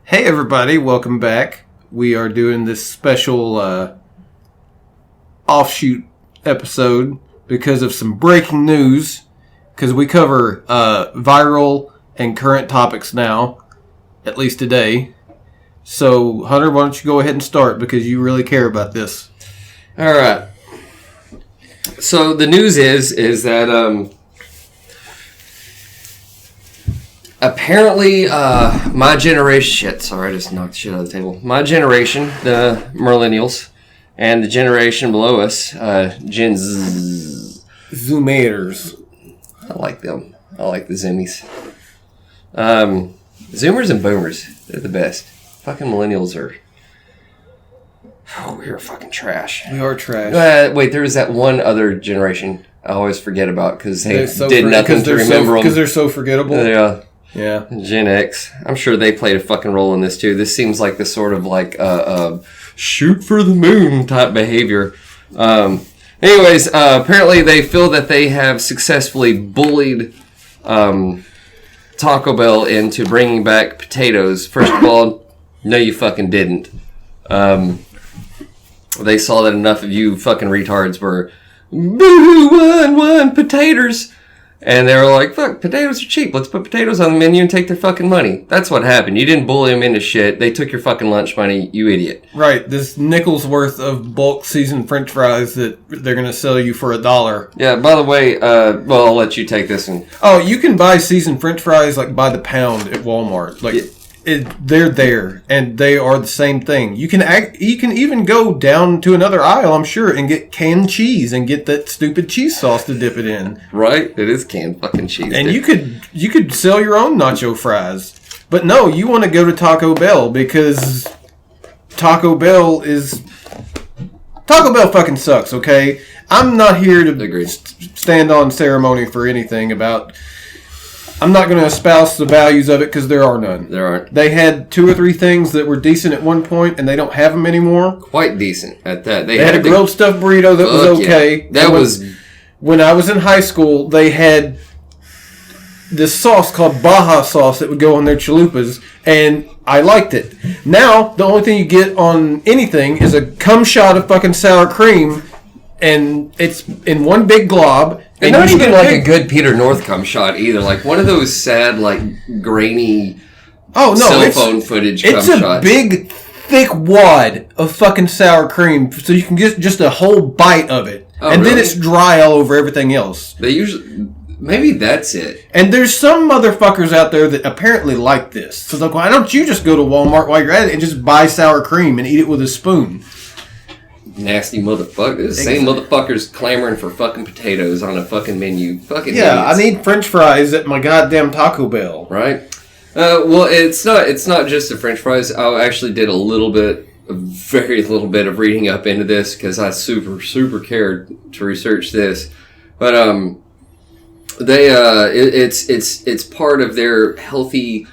Hey everybody, welcome back. We are doing this special offshoot episode because of some breaking news, because we cover viral and current topics now, at least today. So, Hunter, why don't you go ahead and start, because you really care about this. All right. So the news is that apparently my generation, I just knocked the shit out of the table. My generation, the millennials, and the generation below us, Gen Z. Zoomers. I like them. I like the Zoomies. Zoomers and boomers, they're the best. Fucking millennials are... Oh, we are fucking trash. We are trash. Wait, there was that one other generation I always forget about because they so did nothing to remember them. Because they're so forgettable. Yeah. Gen X. I'm sure they played a fucking role in this too. This seems like the sort of like shoot for the moon type behavior. Anyways, apparently they feel that they have successfully bullied Taco Bell into bringing back potatoes. First of all, no, you fucking didn't. They saw that enough of you fucking retards were boo-hoo, one, potatoes. And they were like, fuck, potatoes are cheap. Let's put potatoes on the menu and take their fucking money. That's what happened. You didn't bully them into shit. They took your fucking lunch money, you idiot. Right, this nickel's worth of bulk seasoned french fries that they're going to sell you for $1. Yeah, by the way, well, I'll let you take this one. Oh, you can buy seasoned french fries like by the pound at Walmart. Like, they're there, and they are the same thing. You can even go down to another aisle, I'm sure, and get canned cheese and get that stupid cheese sauce to dip it in. Right, it is canned fucking cheese. And you could sell your own nacho fries. But no, you want to go to Taco Bell because Taco Bell fucking sucks, okay? I'm not here to stand on ceremony for anything about... I'm not going to espouse the values of it because there are none. There aren't. They had 2 or 3 things that were decent at one point, and they don't have them anymore. Quite decent at that. They had a grilled stuffed burrito that was okay. Yeah. That was... When I was in high school, they had this sauce called Baja sauce that would go on their chalupas, and I liked it. Now, the only thing you get on anything is a cum shot of fucking sour cream, and it's in one big glob. And not even like a good Peter North cum shot either. Like one of those sad, like grainy cell phone footage cum shots. It's a big, thick wad of fucking sour cream, so you can get just a whole bite of it. Oh, and really? Then it's dry all over everything else. They usually... Maybe that's it. And there's some motherfuckers out there that apparently like this. So like, why don't you just go to Walmart while you're at it and just buy sour cream and eat it with a spoon? Nasty motherfuckers. Same motherfuckers clamoring for fucking potatoes on a fucking menu. Fucking yeah, idiots. I need french fries at my goddamn Taco Bell. Right? Well, it's not just the french fries. I actually did a very little bit of reading up into this because I super cared to research this. But it's part of their healthier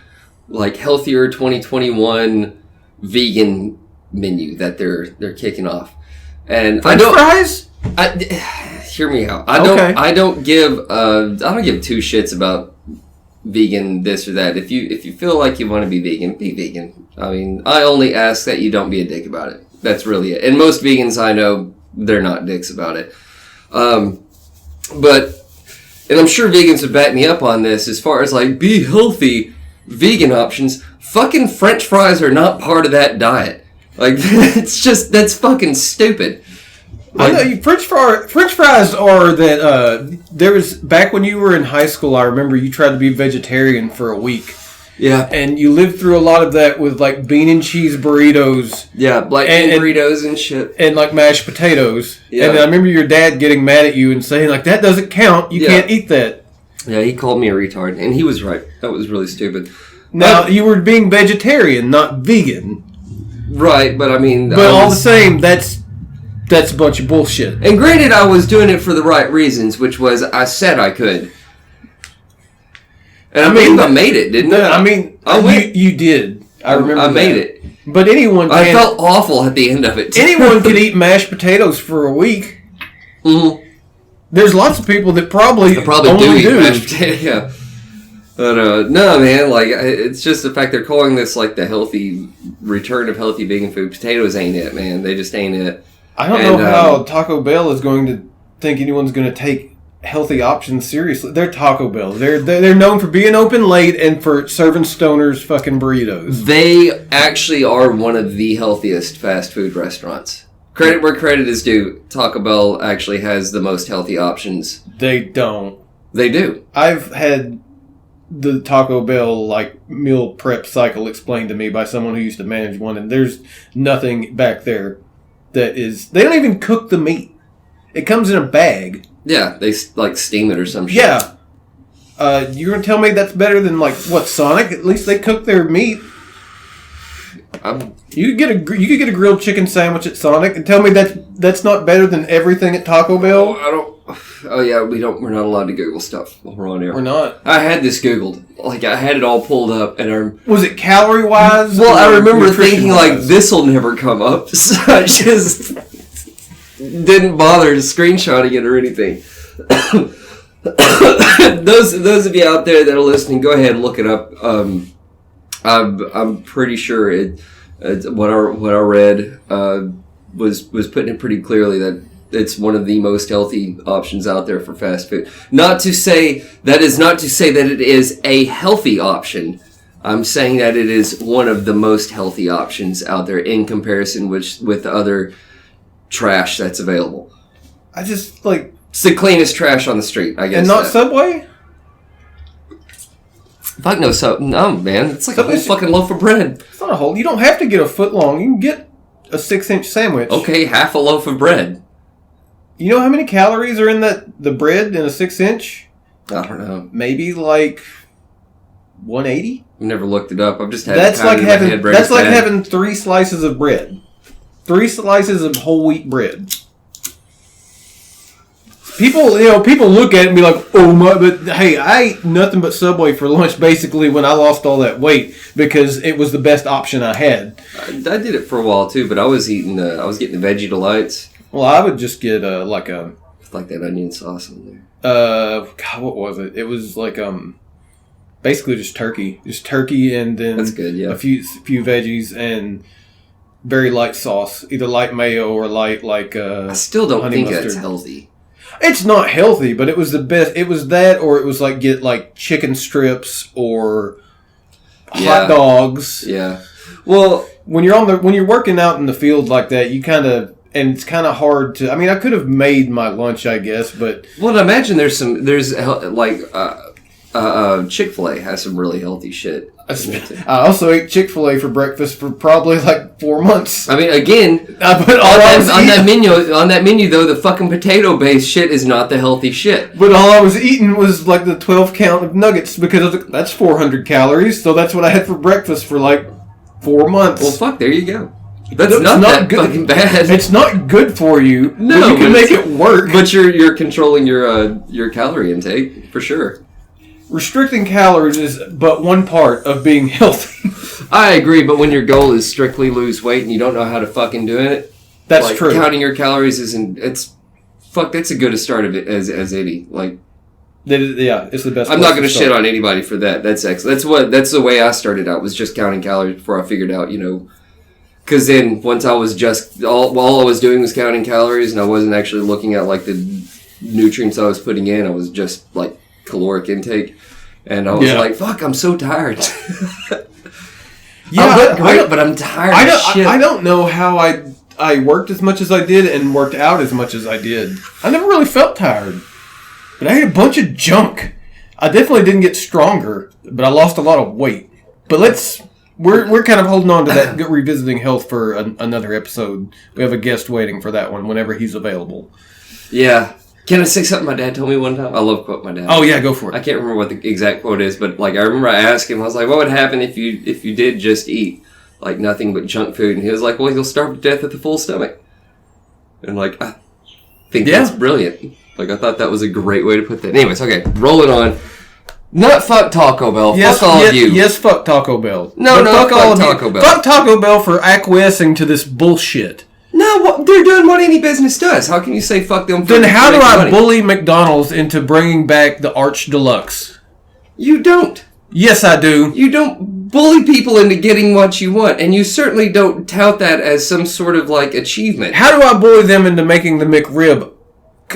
2021 vegan menu that they're kicking off. And French fries? Hear me out. I don't give 2 shits about vegan this or that. If you feel like you want to be vegan. I mean, I only ask that you don't be a dick about it. That's really it. And most vegans I know, they're not dicks about it. And I'm sure vegans would back me up on this as far as like be healthy vegan options. Fucking French fries are not part of that diet. Like, that's fucking stupid. Like, I know, French fries are that, there was, back when you were in high school, I remember you tried to be vegetarian for a week. Yeah. And you lived through a lot of that with, like, bean and cheese burritos. Yeah, like burritos and shit. And, like, mashed potatoes. Yeah. And I remember your dad getting mad at you and saying, like, that doesn't count. You can't eat that. Yeah, he called me a retard, and he was right. That was really stupid. Now, you were being vegetarian, not vegan. Right, but I mean... But all the same, that's a bunch of bullshit. And granted, I was doing it for the right reasons, which was I said I could. And I mean, I made it, didn't I? I mean, you did. I remember I made it. But anyone can... I felt awful at the end of it. Anyone could eat mashed potatoes for a week. Mm-hmm. There's lots of people that probably do eat mashed potatoes, yeah. But no, man, like it's just the fact they're calling this like the healthy return of healthy vegan food. Potatoes ain't it, man. They just ain't it. I don't know how Taco Bell is going to think anyone's going to take healthy options seriously. They're Taco Bell. They're known for being open late and for serving stoners fucking burritos. They actually are one of the healthiest fast food restaurants. Credit where credit is due. Taco Bell actually has the most healthy options. They don't. They do. I've had the Taco Bell like meal prep cycle explained to me by someone who used to manage one, and there's nothing back there that is. They don't even cook the meat. It comes in a bag. Yeah, they like steam it or some shit. Yeah. You're gonna tell me that's better than like what Sonic? At least they cook their meat. You could get a grilled chicken sandwich at Sonic and tell me that's not better than everything at Taco Bell. Oh yeah, we're not allowed to Google stuff while we're on here. We're not. I had this Googled. Like I had it all pulled up and was it calorie wise? Well, I remember thinking like this'll never come up, so I just didn't bother screenshotting it or anything. those of you out there that are listening, go ahead and look it up. I'm pretty sure what I read was putting it pretty clearly that it's one of the most healthy options out there for fast food. Not to say that it is a healthy option. I'm saying that it is one of the most healthy options out there in comparison with other trash that's available. I just like it's the cleanest trash on the street, I guess. And not Subway? Fuck no, man. It's like a whole fucking loaf of bread. It's not a whole. You don't have to get a foot long. You can get a 6-inch sandwich. Okay, half a loaf of bread. You know how many calories are in the bread in a 6-inch? I don't know. Maybe like 180. I've never looked it up. I've just had. That's like having 3 slices of bread. 3 slices of whole wheat bread. People look at it and be like, "Oh my!" But hey, I ate nothing but Subway for lunch basically when I lost all that weight because it was the best option I had. I did it for a while too, but I was getting the Veggie Delights. Well, I would just get like that onion sauce in there. God, what was it? It was like basically just turkey and then that's good. Yeah, a few veggies and very light sauce, either light mayo or light like. I still don't think mustard. That's healthy. It's not healthy, but it was the best. It was that, or it was like get like chicken strips or hot dogs. Yeah. Well, when you're working out in the field like that, you kind of. And it's kind of hard to. I mean, I could have made my lunch, I guess, but. Well, I imagine there's like Chick-fil-A has some really healthy shit. I also ate Chick-fil-A for breakfast for probably like 4 months. I mean, again, on that menu though, the fucking potato-based shit is not the healthy shit. But all I was eating was like the 12 count of nuggets because that's 400 calories. So that's what I had for breakfast for like 4 months. Well, fuck, there you go. That's not that good. Fucking bad. It's not good for you. No, but you can make it work. But you're controlling your calorie intake for sure. Restricting calories is but one part of being healthy. I agree, but when your goal is strictly lose weight and you don't know how to fucking do it, that's true. Counting your calories isn't. That's a good a start of it as any like. Yeah, it's the best. I'm not going to shit on anybody for that. That's excellent. That's the way I started out, was just counting calories before I figured out, because then once I was just all I was doing was counting calories and I wasn't actually looking at like the nutrients I was putting in. I was just like caloric intake, and I was like, "Fuck, I'm so tired." I look great, but I'm tired. I don't know how I worked as much as I did and worked out as much as I did. I never really felt tired, but I ate a bunch of junk. I definitely didn't get stronger, but I lost a lot of weight. But We're kind of holding on to that, revisiting health for another episode. We have a guest waiting for that one whenever he's available. Yeah. Can I say something my dad told me one time? I love quote my dad. Oh yeah, go for it. I can't remember what the exact quote is, but like I remember I asked him, I was like, what would happen if you did just eat like nothing but junk food? And he was like, well, you'll starve to death with a full stomach. And like, I think that's brilliant. Like I thought that was a great way to put that. Anyways, okay, rolling on. Not fuck Taco Bell. Fuck all of you. Yes, fuck Taco Bell. No, fuck Taco Bell. Fuck Taco Bell for acquiescing to this bullshit. No, they're doing what any business does. How can you say fuck them? Then how do I bully McDonald's into bringing back the Arch Deluxe? You don't. Yes, I do. You don't bully people into getting what you want, and you certainly don't tout that as some sort of, like, achievement. How do I bully them into making the McRib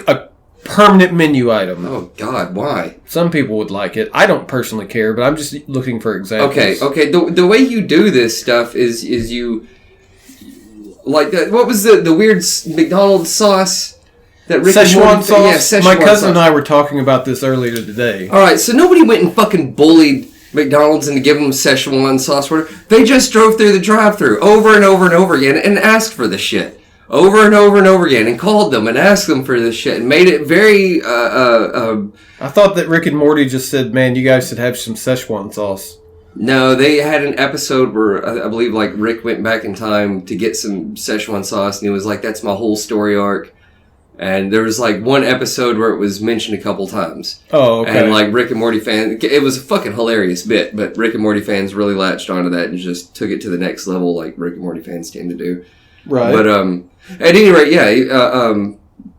a permanent menu item? Oh, God, why? Some people would like it. I don't personally care, but I'm just looking for examples. Okay. The way you do this stuff is you... Like, what was the weird McDonald's sauce? That Rick Szechuan sauce? Yeah, Szechuan My cousin sauce. and I were talking about this earlier today. Alright, so nobody went and fucking bullied McDonald's into giving them Szechuan sauce. They just drove through the drive-thru over and over and over again and asked for the shit. Over and over and over again, and called them and asked them for this shit and made it very, I thought that Rick and Morty just said, man, you guys should have some Szechuan sauce. No, they had an episode where I believe like Rick went back in time to get some Szechuan sauce, and he was like, that's my whole story arc. And there was like one episode where it was mentioned a couple times. Oh, okay. And like Rick and Morty fans, it was a fucking hilarious bit, but Rick and Morty fans really latched onto that and just took it to the next level like Rick and Morty fans tend to do. Right. But at any rate, yeah,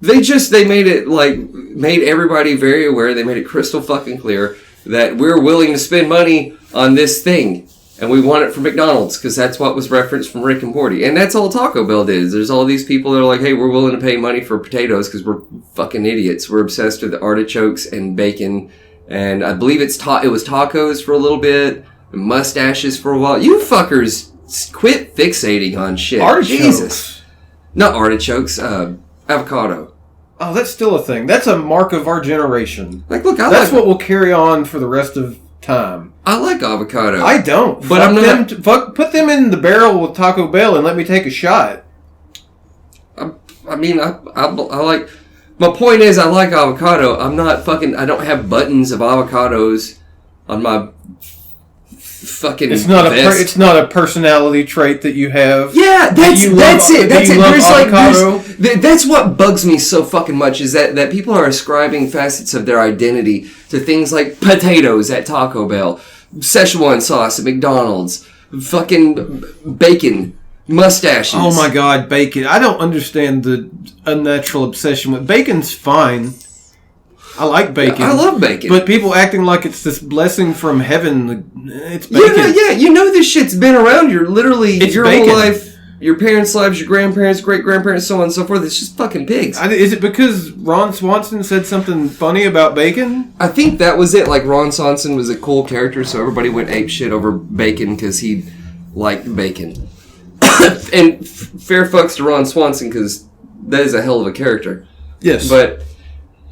they made everybody very aware. They made it crystal fucking clear that we're willing to spend money on this thing, and we want it from McDonald's because that's what was referenced from Rick and Morty, and that's all Taco Bell did. There's all these people that are like, hey, we're willing to pay money for potatoes because we're fucking idiots. We're obsessed with artichokes and bacon, and I believe it was tacos for a little bit, and mustaches for a while. You fuckers quit fixating on shit. Artichokes. Jesus. Not artichokes, avocado. Oh, that's still a thing. That's a mark of our generation. Like, look, that's what will carry on for the rest of time. I like avocado. I don't. But I'm not... Put them in the barrel with Taco Bell and let me take a shot. I mean, I like... My point is, I like avocado. I don't have buttons of avocados on my fucking It's not vest. it's not a personality trait that you have. Yeah, that's it. That's it. There's that's what bugs me so fucking much is that people are ascribing facets of their identity to things like potatoes at Taco Bell, Szechuan sauce at McDonald's, fucking bacon, mustaches. Oh my God, bacon! I don't understand the unnatural obsession with bacon's fine. I like bacon. I love bacon. But people acting like it's this blessing from heaven. It's bacon. Yeah, you know this shit's been around your bacon. whole life. Your parents' lives, your grandparents, great-grandparents, so on and so forth. It's just fucking pigs. Is it because Ron Swanson said something funny about bacon? I think that was it. Like, Ron Swanson was a cool character, so everybody went ape shit over bacon because he liked bacon. And fair fucks to Ron Swanson because that is a hell of a character. Yes.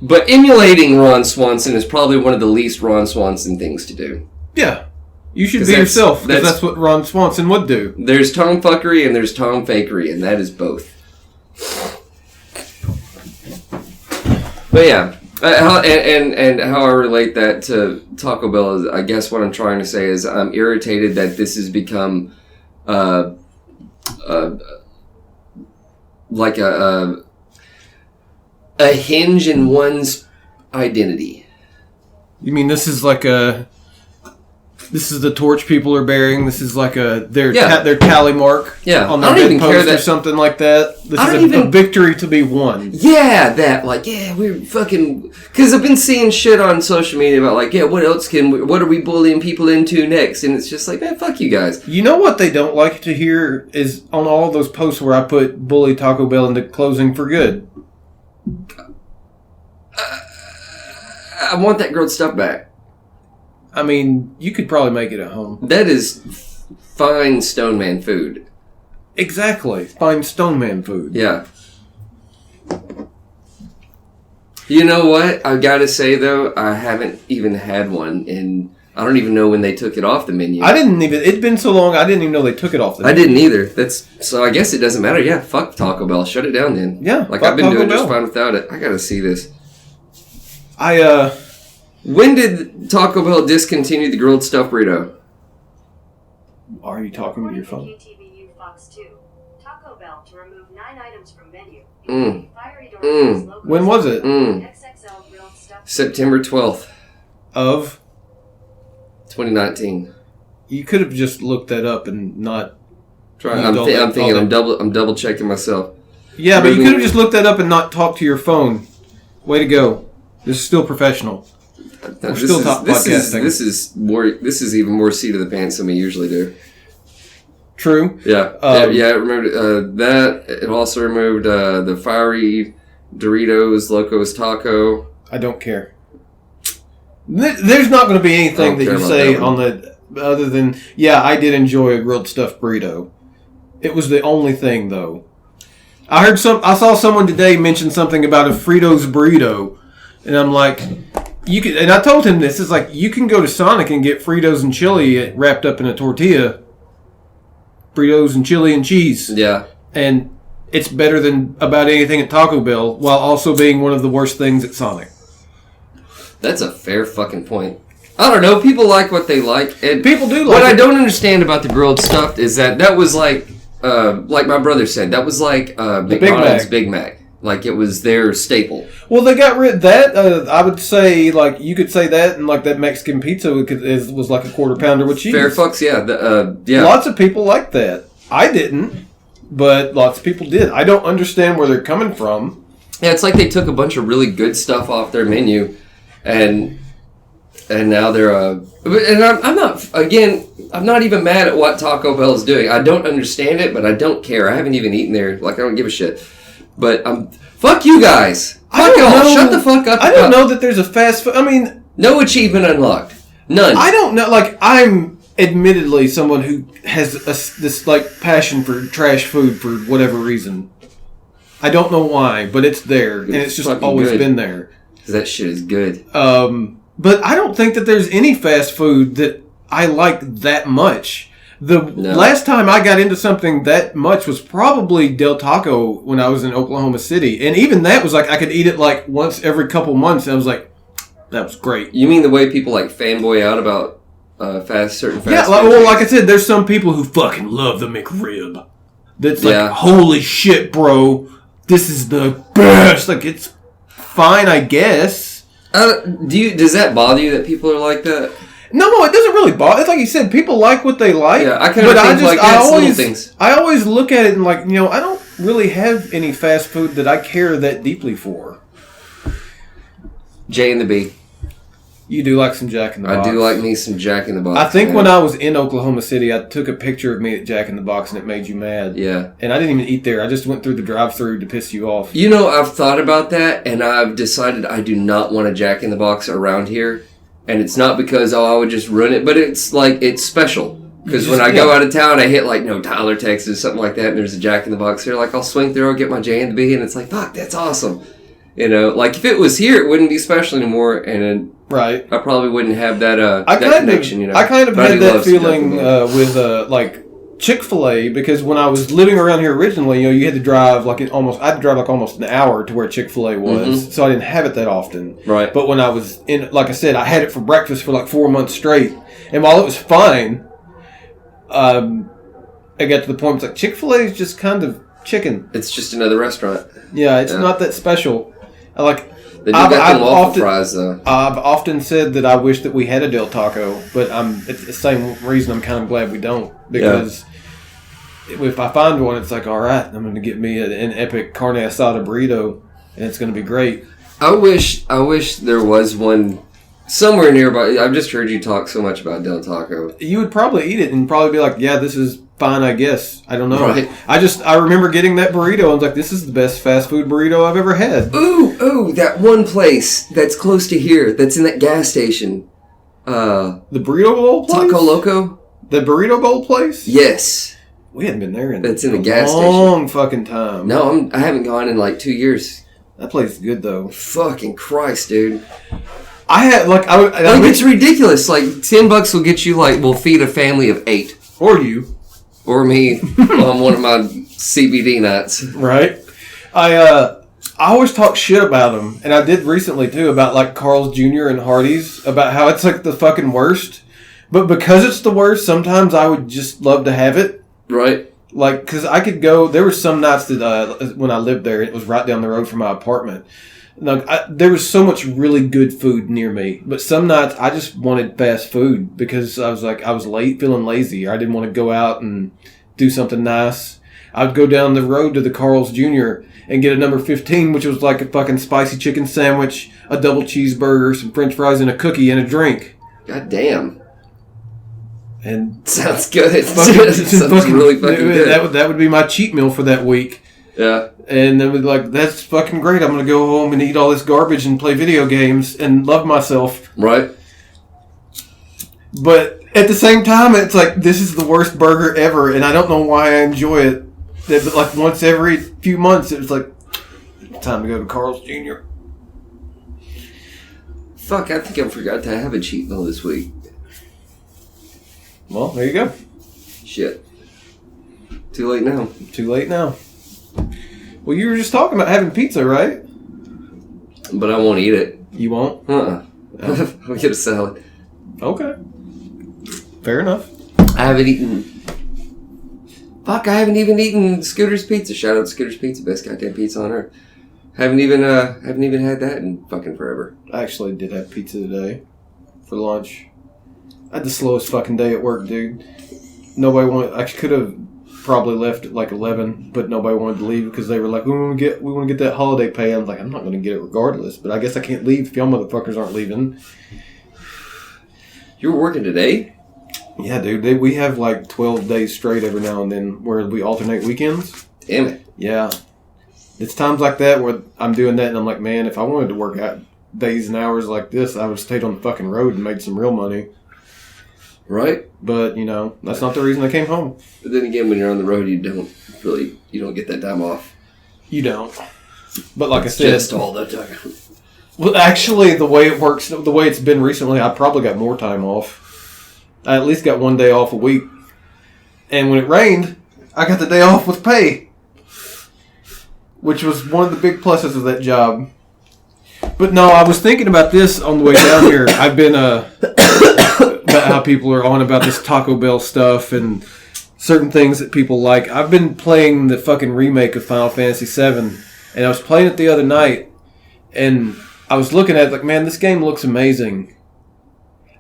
But emulating Ron Swanson is probably one of the least Ron Swanson things to do. Yeah. You should be yourself, because that's what Ron Swanson would do. There's tomfuckery and there's tomfakery, and that is both. But yeah, how I relate that to Taco Bell is, I guess what I'm trying to say is I'm irritated that this has become like a hinge in one's identity. You mean this is like this is the torch people are bearing? This is like their tally mark on their bedpost or something like that? This is a victory to be won. Yeah, we're fucking... Because I've been seeing shit on social media about what else what are we bullying people into next? And it's just like, man, fuck you guys. You know what they don't like to hear is on all those posts where I put bully Taco Bell into closing for good. I want that grilled stuff back. I mean, you could probably make it at home. That is fine Stoneman food. Exactly. Fine Stoneman food. Yeah. You know what? I gotta say, though, I haven't even had one, and I don't even know when they took it off the menu. It'd been so long, I didn't even know they took it off the menu. I didn't either. So I guess it doesn't matter. Yeah, fuck Taco Bell. Shut it down then. Yeah, I've been doing just fine without it. I gotta see this. When did Taco Bell discontinue the grilled stuffed burrito? Are you talking to your phone? KTVU Fox 2. Taco Bell to remove 9 items from menu. When was it? XXL grilled stuffed September 12th. Of? 2019. You could have just looked that up and not... I'm double checking myself. Yeah, but you could have just looked that up and not talked to your phone. Way to go. This is still professional. We're still top podcasting. This is even more seat of the pants than we usually do. True. Yeah. It removed that. It also removed the fiery Doritos Locos Taco. I don't care. There's not going to be anything that you say on the other than I did enjoy a grilled stuffed burrito. It was the only thing though. I saw someone today mention something about a Fritos burrito, and I'm like, you can. And I told him this. It's like you can go to Sonic and get Fritos and chili wrapped up in a tortilla. Fritos and chili and cheese. Yeah. And it's better than about anything at Taco Bell, while also being one of the worst things at Sonic. That's a fair fucking point. I don't know. People like what they like. And people do like what I don't understand about the grilled stuffed is that was like my brother said, that was like McDonald's Big Mac. Like it was their staple. Well, they got rid of that. I would say, like, you could say that, and like that Mexican pizza was like a quarter pounder with cheese. Fair fucks, yeah. Yeah. Lots of people like that. I didn't, but lots of people did. I don't understand where they're coming from. Yeah, it's like they took a bunch of really good stuff off their menu, and now they're and I'm not even mad at what Taco Bell is doing. I don't understand it, but I don't care. I haven't even eaten there. Like, I don't give a shit. But fuck you guys. Fuck y'all. Shut the fuck up. I don't know that there's a fast food. I mean, no achievement unlocked. None. I don't know. Like, I'm admittedly someone who has this like passion for trash food for whatever reason. I don't know why, but it's there, and it's just always been there. Because that shit is good. But I don't think that there's any fast food that I like that much. Last time I got into something that much was probably Del Taco when I was in Oklahoma City. And even that was like, I could eat it like once every couple months. And I was like, that was great. You mean the way people like fanboy out about certain fast food? Yeah, like I said, there's some people who fucking love the McRib. That's like, holy shit, bro. This is the best. Like, it's fine, I guess. Does that bother you that people are like that? No, it doesn't really bother. It's like you said, people like what they like. Yeah, I kind of think little things. I always look at it and like, I don't really have any fast food that I care that deeply for. J and the B. You do like some Jack in the Box. I do like me some Jack in the Box. I think when I was in Oklahoma City, I took a picture of me at Jack in the Box and it made you mad. Yeah. And I didn't even eat there. I just went through the drive-thru to piss you off. I've thought about that and I've decided I do not want a Jack in the Box around here. And it's not because, I would just ruin it, but it's like, it's special. Because when I go out of town, I hit like, Tyler, Texas, something like that, and there's a Jack in the Box here. Like, I'll swing through, I'll get my J and the B, and it's like, fuck, that's awesome. Like, if it was here, it wouldn't be special anymore, and right. I probably wouldn't have that, that connection, I kind of had that feeling with, like, Chick-fil-A, because when I was living around here originally, you had to drive I had to drive like almost an hour to where Chick-fil-A was, so I didn't have it that often. Right. But when I was in, like I said, I had it for breakfast for like 4 months straight, and while it was fine, I got to the point, it's like, Chick-fil-A is just kind of chicken. It's just another restaurant. Yeah, it's not that special. They do got them waffle fries, though. I've often said that I wish that we had a Del Taco, but it's the same reason I'm kind of glad we don't. Because if I find one, it's like, all right, I'm going to get me an epic carne asada burrito, and it's going to be great. I wish there was one somewhere nearby. I've just heard you talk so much about Del Taco. You would probably eat it and probably be like, yeah, this is fine, I guess. I don't know. Right. I remember getting that burrito. I was like, this is the best fast food burrito I've ever had. Ooh, that one place that's close to here, that's in that gas station. The Burrito Bowl place? Taco Loco? The Burrito Bowl place? Yes. We hadn't been there in the gas station. Long fucking time. No, I haven't gone in like 2 years. That place is good though. Fucking Christ, dude. I had it's ridiculous. Like $10 will get you will feed a family of 8. Or you. Or me on one of my CBD nights. Right. I always talk shit about them, and I did recently too about like Carl's Jr. and Hardee's, about how it's like the fucking worst. But because it's the worst, sometimes I would just love to have it. Right. Like, because I could go, there were some nights that when I lived there, it was right down the road from my apartment. There was so much really good food near me, but some nights I just wanted fast food because I was feeling lazy, or I didn't want to go out and do something nice. I'd go down the road to the Carl's Jr. and get a number 15, which was like a fucking spicy chicken sandwich, a double cheeseburger, some french fries, and a cookie and a drink. God damn. And sounds good. Sounds really fucking good. That would be my cheat meal for that week. Yeah. And then we'd like, that's fucking great. I'm going to go home and eat all this garbage and play video games and love myself. Right. But at the same time, it's like, this is the worst burger ever, and I don't know why I enjoy it. But like once every few months, it was like, time to go to Carl's Jr. Fuck, I think I forgot to have a cheat meal this week. Well, there you go. Shit. Too late now. Too late now. Well, you were just talking about having pizza, right? But I won't eat it. You won't? Oh. I'll get a salad. Okay. Fair enough. I haven't even eaten Scooter's Pizza. Shout out to Scooter's Pizza, best goddamn pizza on earth. Haven't even had that in fucking forever. I actually did have pizza today for lunch. I had the slowest fucking day at work, dude. I could have probably left at like 11, but nobody wanted to leave because they were like, we want to get that holiday pay. I'm like, I'm not going to get it regardless, but I guess I can't leave if y'all motherfuckers aren't leaving. You were working today? Yeah, dude. We have like 12 days straight every now and then where we alternate weekends. Damn it. Yeah. It's times like that where I'm doing that and I'm like, man, if I wanted to work out days and hours like this, I would have stayed on the fucking road and made some real money. Right? But, that's not the reason I came home. But then again, when you're on the road, you don't get that time off. You don't. But like I said... Just all the time. Well, actually, the way it works, the way it's been recently, I probably got more time off. I at least got one day off a week. And when it rained, I got the day off with pay. Which was one of the big pluses of that job. But no, I was thinking about this on the way down here. I've been about how people are on about this Taco Bell stuff and certain things that people like. I've been playing the fucking remake of Final Fantasy VII, and I was playing it the other night, and I was looking at it like, man, this game looks amazing.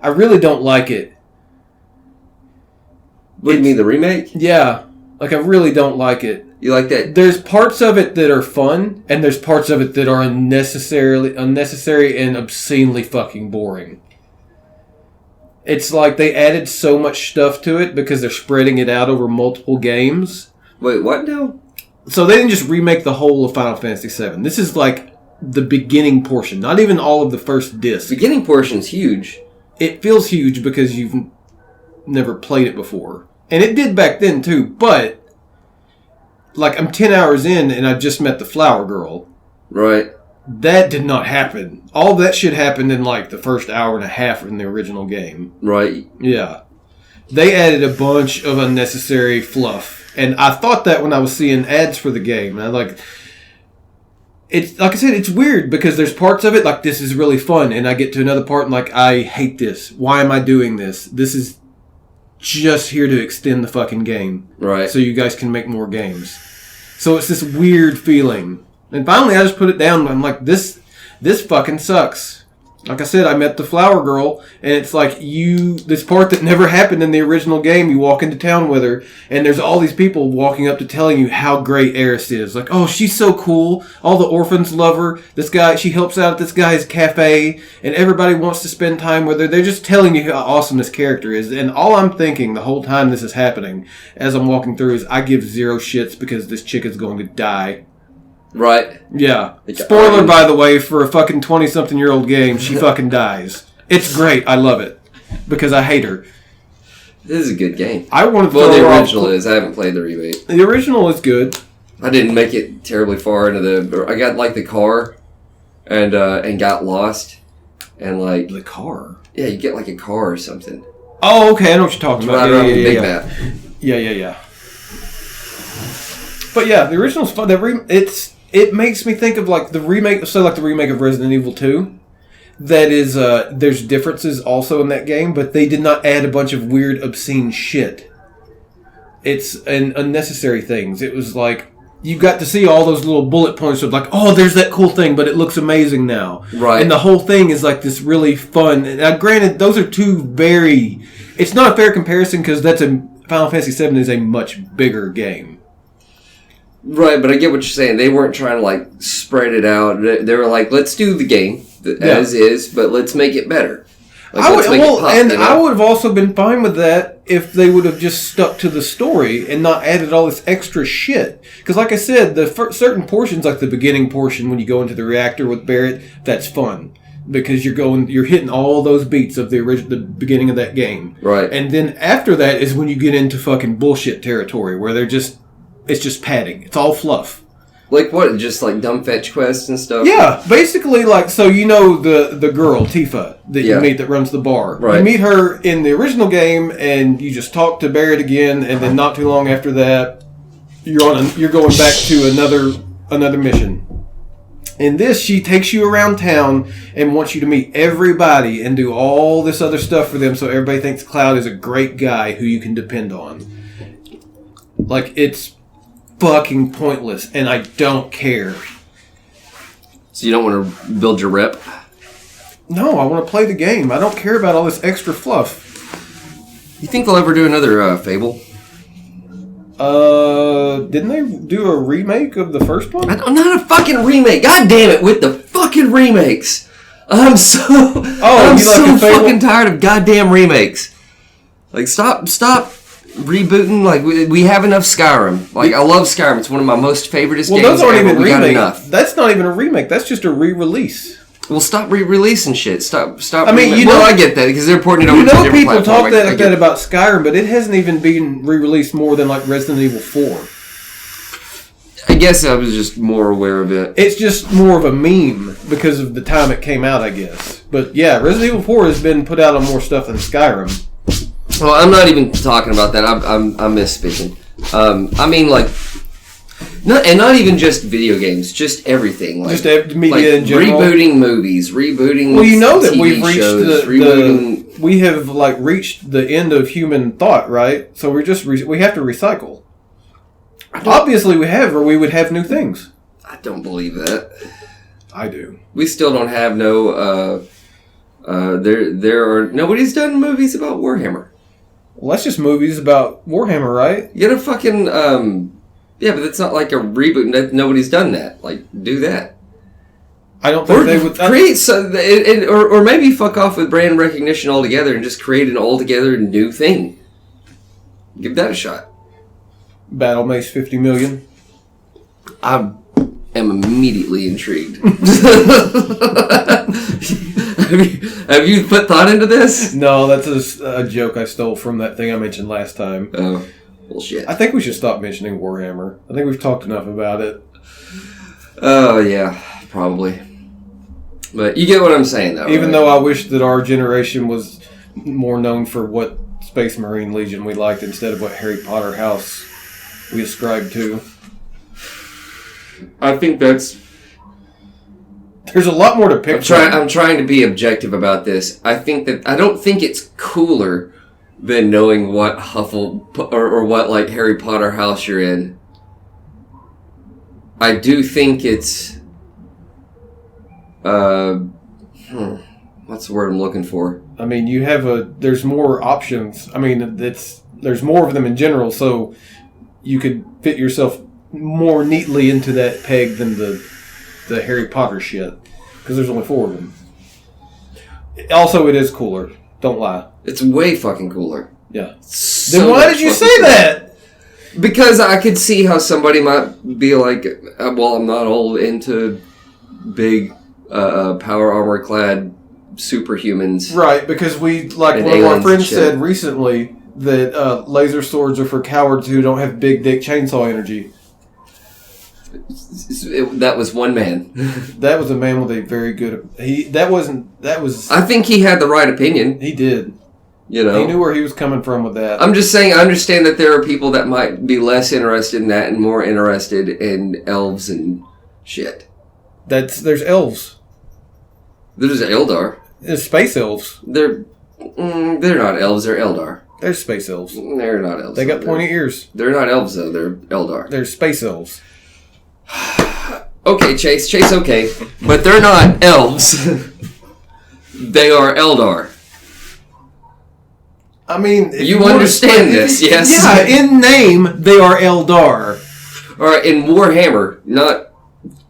I really don't like it. What do you mean, the remake? Yeah. Like, I really don't like it. You like that? There's parts of it that are fun, and there's parts of it that are unnecessary and obscenely fucking boring. It's like they added so much stuff to it because they're spreading it out over multiple games. Wait, what now? So they didn't just remake the whole of Final Fantasy VII. This is like the beginning portion, not even all of the first disc. Beginning portion's huge. It feels huge because you've never played it before. And it did back then too, but like I'm 10 hours in and I just met the flower girl. Right. That did not happen. All that shit happened in like the first hour and a half in the original game. Right. Yeah. They added a bunch of unnecessary fluff. And I thought that when I was seeing ads for the game. And it's like I said, it's weird because there's parts of it like this is really fun. And I get to another part and like, I hate this. Why am I doing this? This is just here to extend the fucking game. Right. So you guys can make more games. So it's this weird feeling. And finally, I just put it down. I'm like, this fucking sucks. Like I said, I met the flower girl, and it's like this part that never happened in the original game. You walk into town with her, and there's all these people walking up to telling you how great Eris is. Like, oh, she's so cool. All the orphans love her. This guy, she helps out at this guy's cafe, and everybody wants to spend time with her. They're just telling you how awesome this character is. And all I'm thinking the whole time this is happening, as I'm walking through, is I give zero shits because this chick is going to die. Right. Yeah. Spoiler, by the way, for a fucking 20-something-year-old game, she fucking dies. It's great. I love it. Because I hate her. This is a good game. I wanted to the original is. I haven't played the remake. The original is good. I didn't make it terribly far into I got like the car and got lost. And like... The car? Yeah, you get like a car or something. Oh, okay. I know what you're talking about. Yeah. But yeah, the original's fun. It makes me think of like the remake, like the remake of Resident Evil 2. That is, there's differences also in that game, but they did not add a bunch of weird, obscene shit. It's unnecessary things. It was like, you got to see all those little bullet points of like, oh, there's that cool thing, but it looks amazing now. Right. And the whole thing is like this really fun. Now, granted, those are two very... It's not a fair comparison because Final Fantasy VII is a much bigger game. Right, but I get what you're saying. They weren't trying to, like, spread it out. They were like, let's do the game as is, but let's make it better. Like, I would have also been fine with that if they would have just stuck to the story and not added all this extra shit. Because, like I said, the certain portions, like the beginning portion when you go into the reactor with Barrett, that's fun because you're hitting all those beats of the beginning of that game. Right. And then after that is when you get into fucking bullshit territory where it's just padding. It's all fluff. Like what? Just like dumb fetch quests and stuff? Yeah, basically like, so you know the girl, Tifa, that you meet that runs the bar. Right. You meet her in the original game and you just talk to Barrett again, and then not too long after that, you're going back to another mission. In this, she takes you around town and wants you to meet everybody and do all this other stuff for them so everybody thinks Cloud is a great guy who you can depend on. Like, it's fucking pointless, and I don't care. So you don't want to build your rep? No, I want to play the game. I don't care about all this extra fluff. You think they'll ever do another Fable? Didn't they do a remake of the first one? Not a fucking remake. God damn it, with the fucking remakes. I'm so fucking tired of goddamn remakes. Like, stop rebooting. Like, we have enough Skyrim. Like, I love Skyrim. It's one of my most favoriteest games those aren't ever. even We got remakes. enough. That's not even a remake. That's just a re-release. Well, stop re-releasing shit. Stop. I mean, I get that because they're porting it over to a different people platform. talk that about Skyrim, but it hasn't even been re-released more than like Resident Evil 4. I guess I was just more aware of it. It's just more of a meme because of the time it came out, I guess. But yeah, Resident Evil 4 has been put out on more stuff than Skyrim. Well, I'm not even talking about that. I'm misspeaking. I mean, like, not even just video games, just everything. Like, just media in general. Rebooting movies, rebooting. Well, you know that TV we've reached shows, we have like reached the end of human thought, right? So we have to recycle. Obviously, we have, or we would have new things. I don't believe that. I do. We still don't have no. Nobody's done movies about Warhammer. Well, that's just movies about Warhammer, right? You gotta fucking yeah, but it's not like a reboot. Nobody's done that. Like, do that. I don't think they would create or maybe fuck off with brand recognition altogether and just create an altogether new thing. Give that a shot. Battle makes 50 million. I am immediately intrigued. Have you put thought into this? No, that's a joke I stole from that thing I mentioned last time. Oh, bullshit. I think we should stop mentioning Warhammer. I think we've talked enough about it. Oh, yeah, probably. But you get what I'm saying, though. Even right? though I wish that our generation was more known for what Space Marine Legion we liked instead of what Harry Potter house we ascribe to. I think that's... There's a lot more to pick I'm trying to be objective about this. I don't think it's cooler than knowing what or what like Harry Potter house you're in. I do think it's what's the word I'm looking for? I mean, there's more options. I mean, there's more of them in general, so you could fit yourself more neatly into that peg than the Harry Potter shit, because there's only 4 of them. Also, it is cooler. Don't lie. It's way fucking cooler. Yeah. So then why did you say that? Because I could see how somebody might be like, well, I'm not all into big power armor clad superhumans. Right, because one of our friends said recently that laser swords are for cowards who don't have big dick chainsaw energy. That was one man. That was a man with a very good... I think he had the right opinion. He did. You know? He knew where he was coming from with that. I'm just saying, I understand that there are people that might be less interested in that and more interested in elves and shit. There's elves. There's Eldar. There's space elves. They're not elves, they're Eldar. They're space elves. They're not elves. They got pointy ears. They're not elves, though. They're Eldar. They're space elves. Okay, Chase, okay. But they're not elves. They are Eldar. I mean... You understand this, yes? Yeah, in name, they are Eldar. All right, in Warhammer, not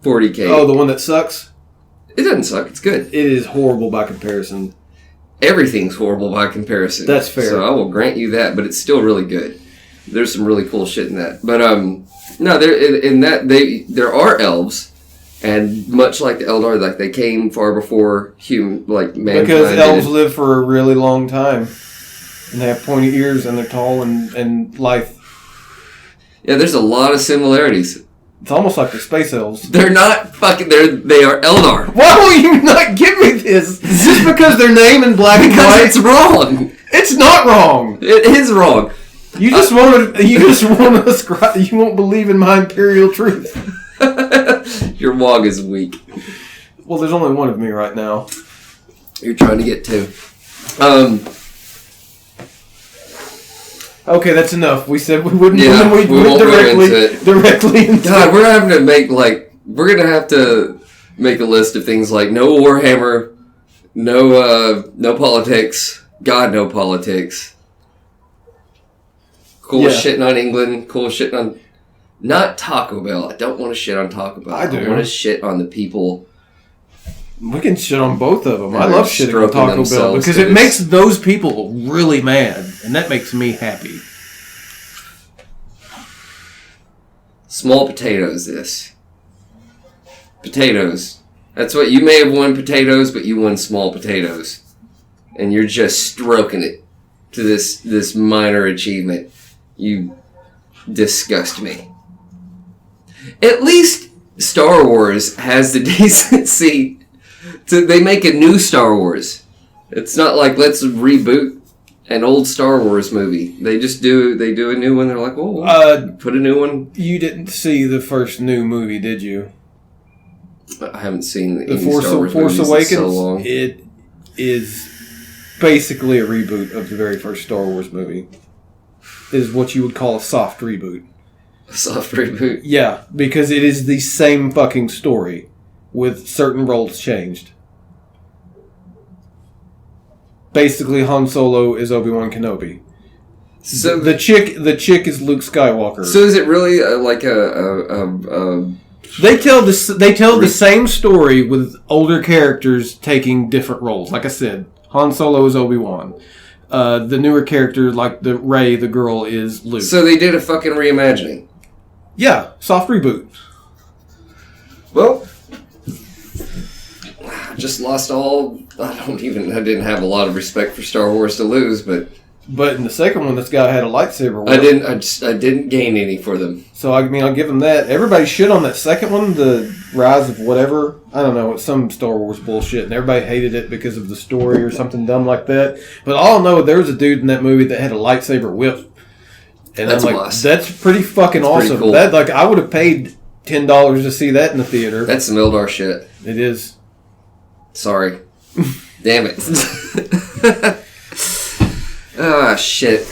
40K. Oh, the one that sucks? It doesn't suck. It's good. It is horrible by comparison. Everything's horrible by comparison. That's fair. So I will grant you that, but it's still really good. There's some really cool shit in that. But no, there are elves, and much like the Eldar, like they came far before mankind. Because elves live for a really long time, and they have pointy ears, and they're tall and lithe. Yeah, there's a lot of similarities. It's almost like the space elves. They're not fucking. They are Eldar. Why will you not give me this? Just because their name in black and white? It's wrong. It's not wrong. It is wrong. You just want to ascribe. You won't believe in my imperial truth. Your wog is weak. Well, there's only one of me right now. You're trying to get two. Okay, that's enough. We said we wouldn't. Yeah, we won't directly go into it. Directly into God, we're having to make we're gonna have to make a list of things like no Warhammer, no politics. God, no politics. Cool shitting on England. Cool shitting on not Taco Bell. I don't want to shit on Taco Bell. I do. want to shit on the people. We can shit on both of them. Yeah, I love shitting on Taco Bell because it makes those people really mad, and that makes me happy. Small potatoes, this. Potatoes. That's what you may have won potatoes, but you won small potatoes. And you're just stroking it to this minor achievement. You disgust me. At least Star Wars has the decency they make a new Star Wars. It's not like let's reboot an old Star Wars movie. They do a new one. They're like, oh, put a new one. You didn't see the first new movie, did you? I haven't seen the Force Awakens. In so long. It is basically a reboot of the very first Star Wars movie. It is what you would call a soft reboot. A soft reboot? Yeah, because it is the same fucking story with certain roles changed. Basically, Han Solo is Obi-Wan Kenobi. So the chick is Luke Skywalker. So is it really like They tell the same story with older characters taking different roles. Like I said, Han Solo is Obi-Wan. The newer character, like the Rey, the girl, is Luke. So they did a fucking reimagining. Yeah, soft reboot. Well, I just lost all. I didn't have a lot of respect for Star Wars to lose, but in the second one, this guy had a lightsaber. I didn't gain any for them. So I mean, I'll give them that. Everybody shit on that second one, the Rise of whatever. I don't know, it's some Star Wars bullshit, and everybody hated it because of the story or something dumb like that. But all I know, there was a dude in that movie that had a lightsaber whip, and I'm like, that's pretty fucking awesome. Cool. That I would have paid $10 to see that in the theater. That's some Eldar shit. It is. Sorry. Damn it. Ah, shit.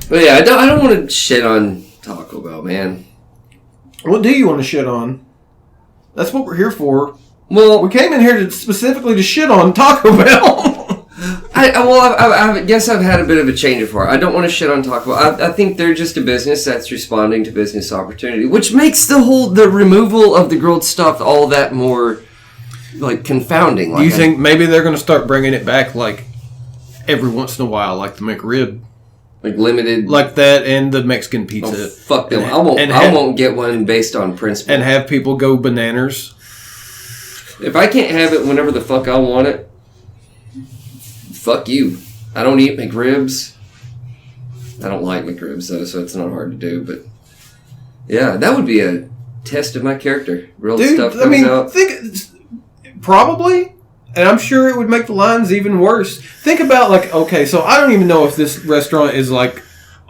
But yeah, I don't want to shit on Taco Bell, man. What do you want to shit on? That's what we're here for. Well, we came in here specifically to shit on Taco Bell. I guess I've had a bit of a change of heart. I don't want to shit on Taco Bell. I think they're just a business that's responding to business opportunity, which makes the removal of the grilled stuff all that more like confounding. Do you think maybe they're going to start bringing it back like every once in a while, like the McRib? Like limited, like that, and the Mexican pizza. Oh, fuck them! I won't get one based on principle. And have people go bananas. If I can't have it whenever the fuck I want it, fuck you. I don't eat McRibs. I don't like McRibs though, so it's not hard to do. But yeah, that would be a test of my character. Real stuff comes out. Probably. And I'm sure it would make the lines even worse. Think about, okay, so I don't even know if this restaurant is, on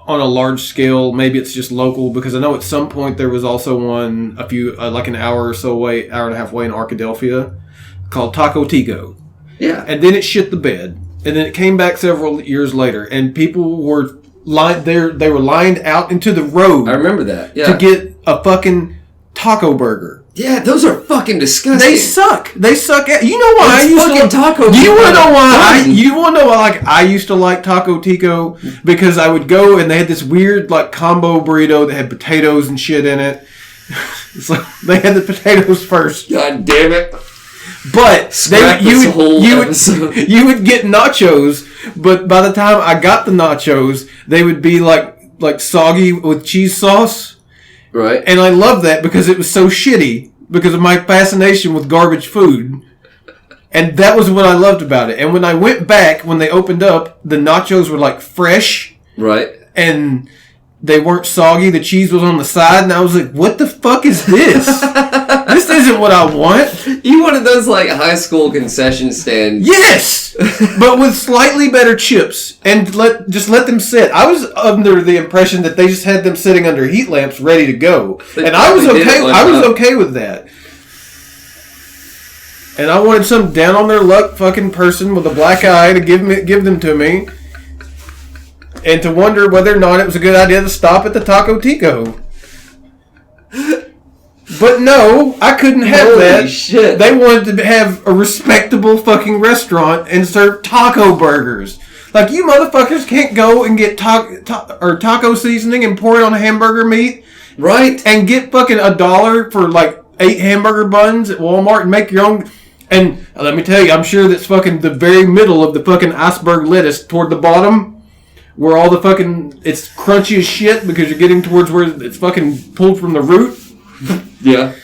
a large scale. Maybe it's just local, because I know at some point there was also one an hour or so away, hour and a half away in Arkadelphia, called Taco Tico. Yeah. And then it shit the bed. And then it came back several years later, and people were they were lined out into the road. I remember that, yeah. To get a fucking taco burger. Yeah, those are fucking disgusting. They suck. They suck. You know why I used to taco. You want to know why? You want to know why? I used to like Taco Tico because I would go and they had this weird combo burrito that had potatoes and shit in it, So they had the potatoes first. God damn it. But you would get nachos, but by the time I got the nachos, they would be like soggy with cheese sauce. Right. And I loved that because it was so shitty because of my fascination with garbage food. And that was what I loved about it. And when I went back, when they opened up, the nachos were like fresh. Right. And they weren't soggy. The cheese was on the side. And I was like, what the fuck is this? This isn't what I want. You wanted those like high school concession stand. Yes! But with slightly better chips. And let them sit. I was under the impression that they just had them sitting under heat lamps ready to go. And I was okay with that. And I wanted some down on their luck fucking person with a black eye to give them to me. And to wonder whether or not it was a good idea to stop at the Taco Tico. But no, I couldn't have Holy that. Shit. They wanted to have a respectable fucking restaurant and serve taco burgers. Like, you motherfuckers can't go and get taco seasoning and pour it on a hamburger meat. Right. And get fucking $1 for like 8 hamburger buns at Walmart and make your own. And let me tell you, I'm sure that's fucking the very middle of the fucking iceberg lettuce toward the bottom, where all the fucking, it's crunchy as shit because you're getting towards where it's fucking pulled from the root. Yeah.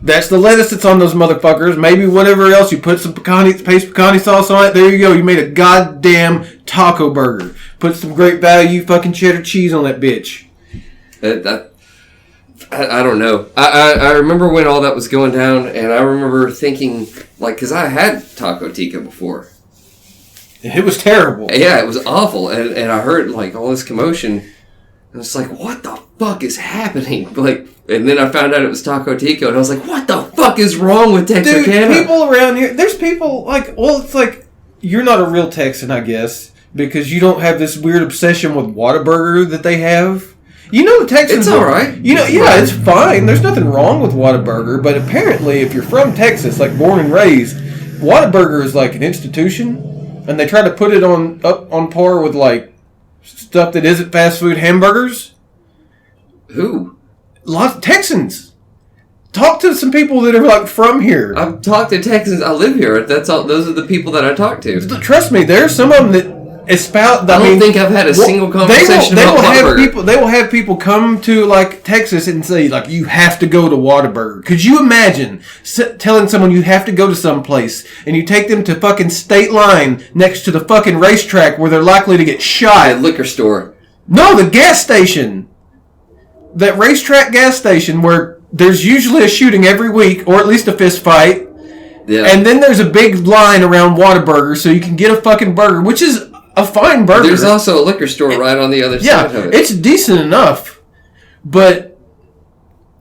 That's the lettuce that's on those motherfuckers. Maybe whatever else. You put some pecani sauce on it. There you go. You made a goddamn taco burger. Put some great value fucking cheddar cheese on that bitch. I don't know. I remember when all that was going down, and I remember thinking, like, because I had Taco Tico before. It was terrible. Yeah, it was awful. And I heard, like, all this commotion. And it's like, what the fuck is happening? Like, and then I found out it was Taco Tico, and I was like, what the fuck is wrong with Texarkana? Dude, people around here, there's people, like, well, it's like, you're not a real Texan, I guess, because you don't have this weird obsession with Whataburger that they have. You know the Texans... It's alright. You know, yeah, it's fine. There's nothing wrong with Whataburger, but apparently, if you're from Texas, like born and raised, Whataburger is like an institution, and they try to put it up on par with, like, stuff that isn't fast food hamburgers. Who? Lots of Texans. Talk to some people that are, like, from here. I've talked to Texans. I live here. That's all. Those are the people that I talk to. Trust me, there's some of them that espouse. I don't think I've had a single conversation about Whataburger. They will have people come to, like, Texas and say, like, you have to go to Whataburger. Could you imagine telling someone you have to go to some place and you take them to fucking state line next to the fucking racetrack where they're likely to get shot? The liquor store. No, the gas station. That racetrack gas station where there's usually a shooting every week, or at least a fist fight. Yeah. And then there's a big line around Whataburger so you can get a fucking burger, which is a fine burger. There's also a liquor store right on the other side of it. It's decent enough, but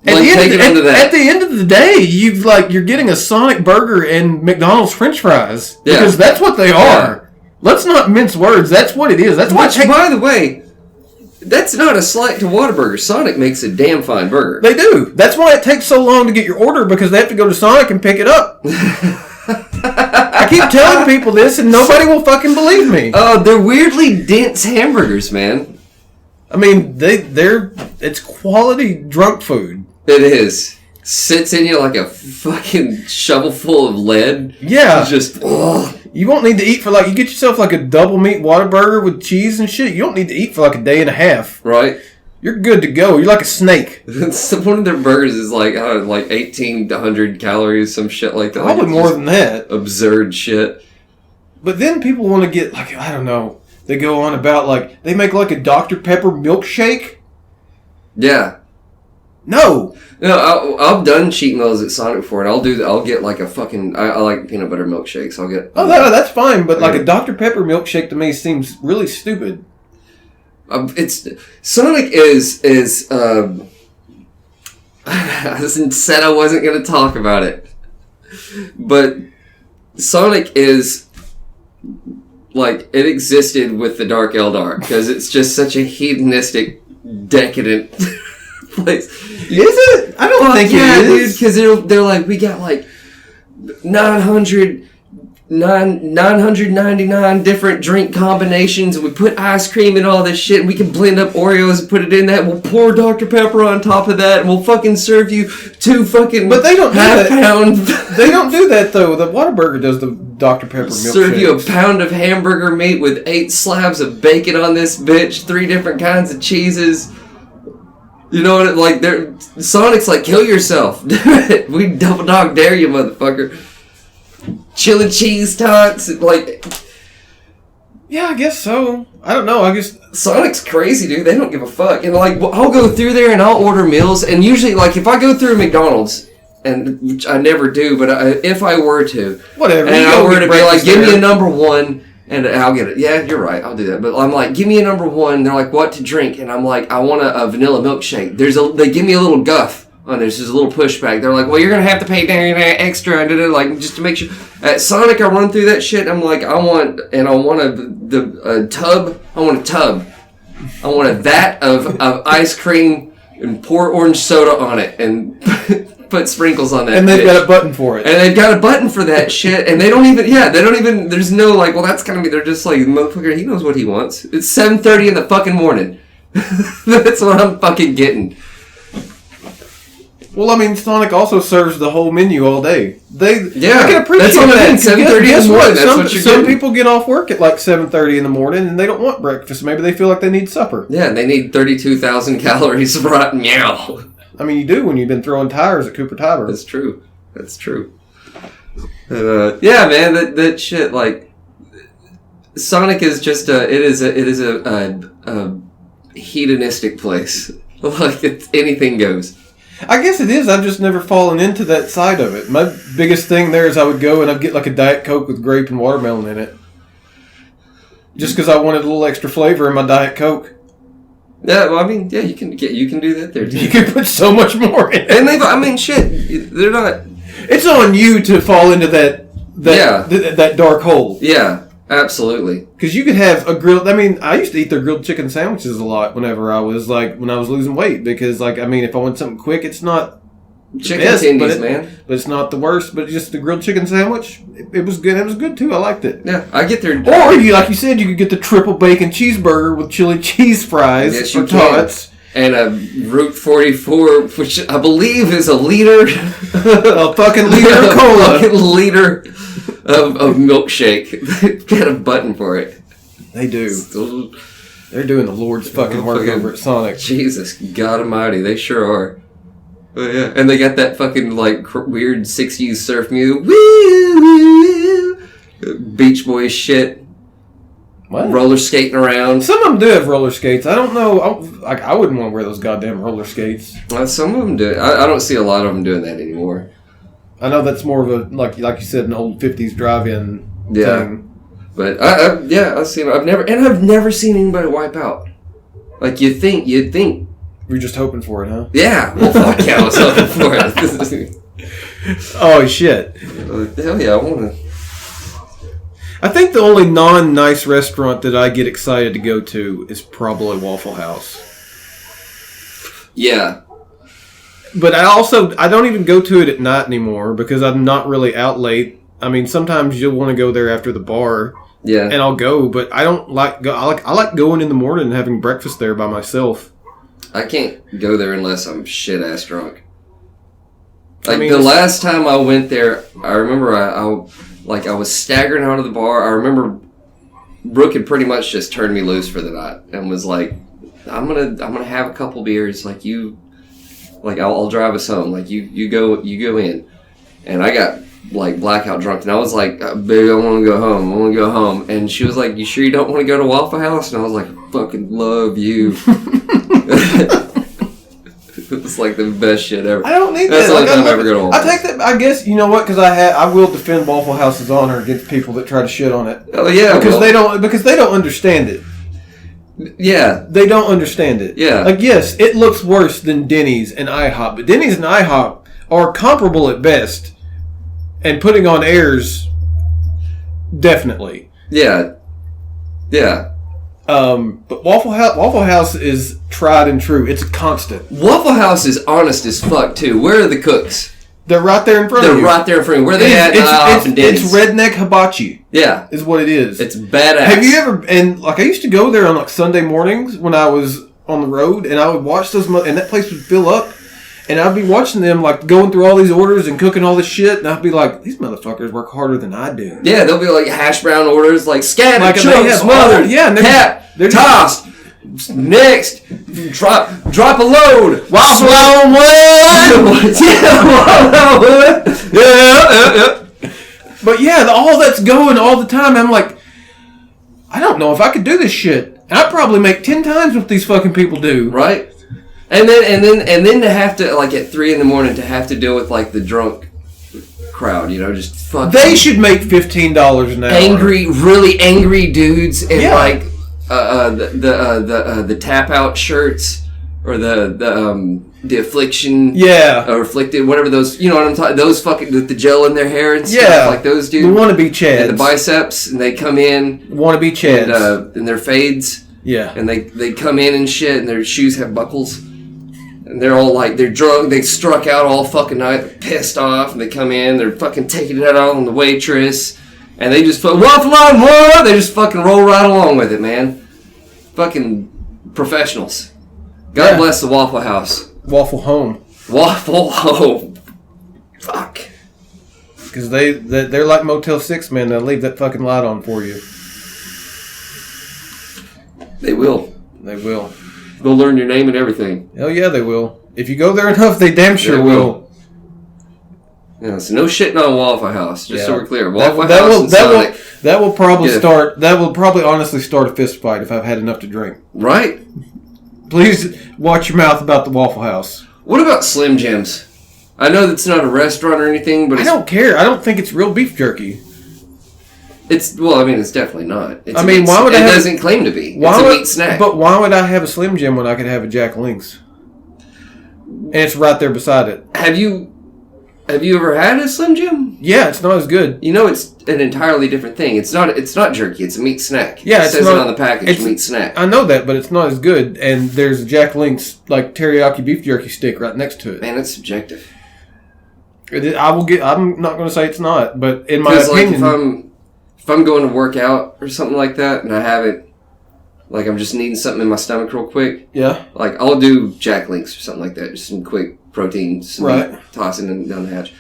at the end of the day, you're getting a Sonic burger and McDonald's French fries because that's what they are. Let's not mince words. That's what it is. That's Which, by the way, that's not a slight to Whataburger. Sonic makes a damn fine burger. They do. That's why it takes so long to get your order, because they have to go to Sonic and pick it up. I keep telling people this, and nobody will fucking believe me. Oh, they're weirdly dense hamburgers, man. I mean, it's quality drunk food. It is. Sits in you like a fucking shovel full of lead. Yeah. It's just, ugh. You won't need to eat for, like, you get yourself like a double meat Whataburger with cheese and shit. You don't need to eat for like a day and a half. Right. You're good to go. You're like a snake. One of their burgers is like 1,800 calories, some shit like that. Probably more than that. Absurd shit. But then people want to get, like, I don't know. They go on about, like, they make like a Dr. Pepper milkshake. Yeah. No. No, I've done cheat meals at Sonic before, and I'll get like a fucking. I like peanut butter milkshakes. I'll get. Oh, that's fine, but like a Dr. Pepper milkshake to me seems really stupid. It's Sonic is. I said I wasn't going to talk about it, but Sonic is like it existed with the Dark Eldar because it's just such a hedonistic, decadent place. Is it? I don't think it is. Dude, because they're like, we got like 900 999 different drink combinations, and we put ice cream and all this shit, and we can blend up Oreos and put it in that, and we'll pour Dr. Pepper on top of that, and we'll fucking serve you 2 fucking but they don't half-pound... They don't do that, though. The Whataburger does the Dr. Pepper milkshakes. Serve you a pound of hamburger meat with 8 slabs of bacon on this bitch, 3 different kinds of cheeses. You know what? Like, Sonic's like, kill yourself. Do it. We double dog dare you, motherfucker. Chili cheese tots, like... Yeah, I guess so. I don't know, I guess... Sonic's crazy, dude. They don't give a fuck. And, like, I'll go through there and I'll order meals, and usually, like, if I go through McDonald's, and which I never do, but if I were to... Whatever. And I were to be like, give me a number 1, and I'll get it. Yeah, you're right, I'll do that. But I'm like, give me a number 1, they're like, what to drink? And I'm like, I want a vanilla milkshake. They give me a little guff. Oh, there's just a little pushback. They're like, well, you're going to have to pay extra, and like, just to make sure. At Sonic, I run through that shit. I'm like, I want a tub. I want a tub. I want a vat of ice cream and pour orange soda on it and put sprinkles on that. And they've got a button for it. And they've got a button for that shit. And they don't even, there's no like, well, that's going to be, they're just like, motherfucker, he knows what he wants. It's 7:30 in the fucking morning. That's what I'm fucking getting. Well, I mean, Sonic also serves the whole menu all day. I can appreciate that's what that. I mean. 7:30 in the morning. That's what you're Some people get off work at like 7:30 in the morning, and they don't want breakfast. Maybe they feel like they need supper. Yeah, and they need 32,000 calories of rotten meow. I mean, you do when you've been throwing tires at Cooper Tire. That's true. Yeah, man, that shit, like, Sonic is just it is a hedonistic place. Like, anything goes. I guess it is. I've just never fallen into that side of it. My biggest thing there is I would go and I'd get like a Diet Coke with grape and watermelon in it. Just because I wanted a little extra flavor in my Diet Coke. Yeah, well, I mean, yeah, you can do that there too. You can put so much more in it. And shit, they're not... It's on you to fall into that dark hole. Yeah. Absolutely. Because you could have a grilled... I mean, I used to eat their grilled chicken sandwiches a lot when I was losing weight. Because, like, I mean, if I want something quick, it's not... Chicken tendies, man. But it's not the worst. But just the grilled chicken sandwich, it was good. It was good, too. I liked it. Yeah, I get their... Or, like you said, you could get the triple bacon cheeseburger with chili cheese fries. Yes, or tots. And a Route 44, which I believe is a liter... a fucking liter of cola. A fucking liter... Of milkshake. They've got a button for it. They do. They're doing the Lord's fucking work over at Sonic. Jesus, God almighty, they sure are. But yeah, and they got that fucking like weird 60s surf music. Woo, woo, Beach Boys shit. What? Roller skating around. Some of them do have roller skates. I don't know. I wouldn't want to wear those goddamn roller skates. Some of them do. I don't see a lot of them doing that anymore. I know that's more of a, like you said, an old 50s drive-in thing. But, I've seen it. I've never seen anybody wipe out. Like, you'd think. You're just hoping for it, huh? Yeah. Well, fuck yeah, I was hoping for it. Oh, shit. Hell yeah, I want to. I think the only non-nice restaurant that I get excited to go to is probably Waffle House. Yeah. But I don't even go to it at night anymore because I'm not really out late. I mean, sometimes you'll want to go there after the bar. Yeah. And I'll go, but I don't like go. I like going in the morning and having breakfast there by myself. I can't go there unless I'm shit ass drunk. Like, the last time I went there, I remember I was staggering out of the bar. I remember Brooke had pretty much just turned me loose for the night and was like, I'm gonna have a couple beers, like you. Like, I'll drive us home. Like, you go in. And I got, like, blackout drunk. And I was like, baby, I want to go home. And she was like, you sure you don't want to go to Waffle House? And I was like, I fucking love you. It was, like, the best shit ever. I don't need That's that. the only time I ever go to Waffle House. I take that, I guess, you know what? Because I will defend Waffle House's honor against people that try to shit on it. Oh, yeah. Because they don't understand it. Yeah. They don't understand it. Yeah. Like, yes, it looks worse than Denny's and IHOP, but Denny's and IHOP are comparable at best, and putting on airs, definitely. Yeah. Yeah. But Waffle House is tried and true. It's a constant. Waffle House is honest as fuck, too. Where are the cooks? They're right there in front of you. They're right there in front of you. Where they at? It's redneck hibachi. Yeah. Is what it is. It's badass. Have you ever... And, like, I used to go there on, like, Sunday mornings when I was on the road, and I would watch those... And that place would fill up, and I'd be watching them, like, going through all these orders and cooking all this shit, and I'd be like, these motherfuckers work harder than I do. Yeah, they'll be, like, hash brown orders, like, scattered, like, chunks, smothered, they're tossed. Next, drop a load. Waffle on one. Yeah. But yeah, all that's going all the time. I'm like, I don't know if I could do this shit. And I probably make 10 times what these fucking people do. Right. And then to have to, like, at 3 a.m. to have to deal with, like, the drunk crowd, you know, just fucking. They should make $15 an hour. Really angry dudes in like the tap out shirts or the affliction, or afflicted, whatever those, you know what I'm talking. Those fucking with the gel in their hair and stuff, like those dudes. The wannabe chads, and the biceps, and they come in wannabe chads, and their fades, and they come in and shit, and their shoes have buckles. And they're all like, they're drunk, they struck out all fucking night, they're pissed off, and they come in, they're fucking taking it out on the waitress, and they just waffle on what? They just fucking roll right along with it, man. Fucking professionals. God bless the Waffle House. Waffle Home. Waffle Home. Fuck. Because they're like Motel 6, man. They'll leave that fucking light on for you. They will. They will. They'll learn your name and everything. Hell yeah, they will. If you go there enough, they damn sure will. Yeah, so no shitting on Waffle House, just so we're clear. Waffle that House and Sonic. That will probably honestly start a fist fight if I've had enough to drink. Right? Please watch your mouth about the Waffle House. What about Slim Jims? I know that's not a restaurant or anything, but I don't care. I don't think it's real beef jerky. It's definitely not. It doesn't claim to be. It's a meat snack. But why would I have a Slim Jim when I could have a Jack Link's? And it's right there beside it. Have you ever had a Slim Jim? Yeah, it's not as good. You know, it's an entirely different thing. It's not jerky. It's a meat snack. Yeah, it says it on the package. Meat snack. I know that, but it's not as good. And there's a Jack Link's like teriyaki beef jerky stick right next to it. Man, it's subjective. I'm not going to say it's not, but in my opinion, like if I'm going to work out or something like that, and I have it, like I'm just needing something in my stomach real quick. Yeah. Like I'll do Jack Links or something like that, just some quick protein, meat, tossing them down the hatch.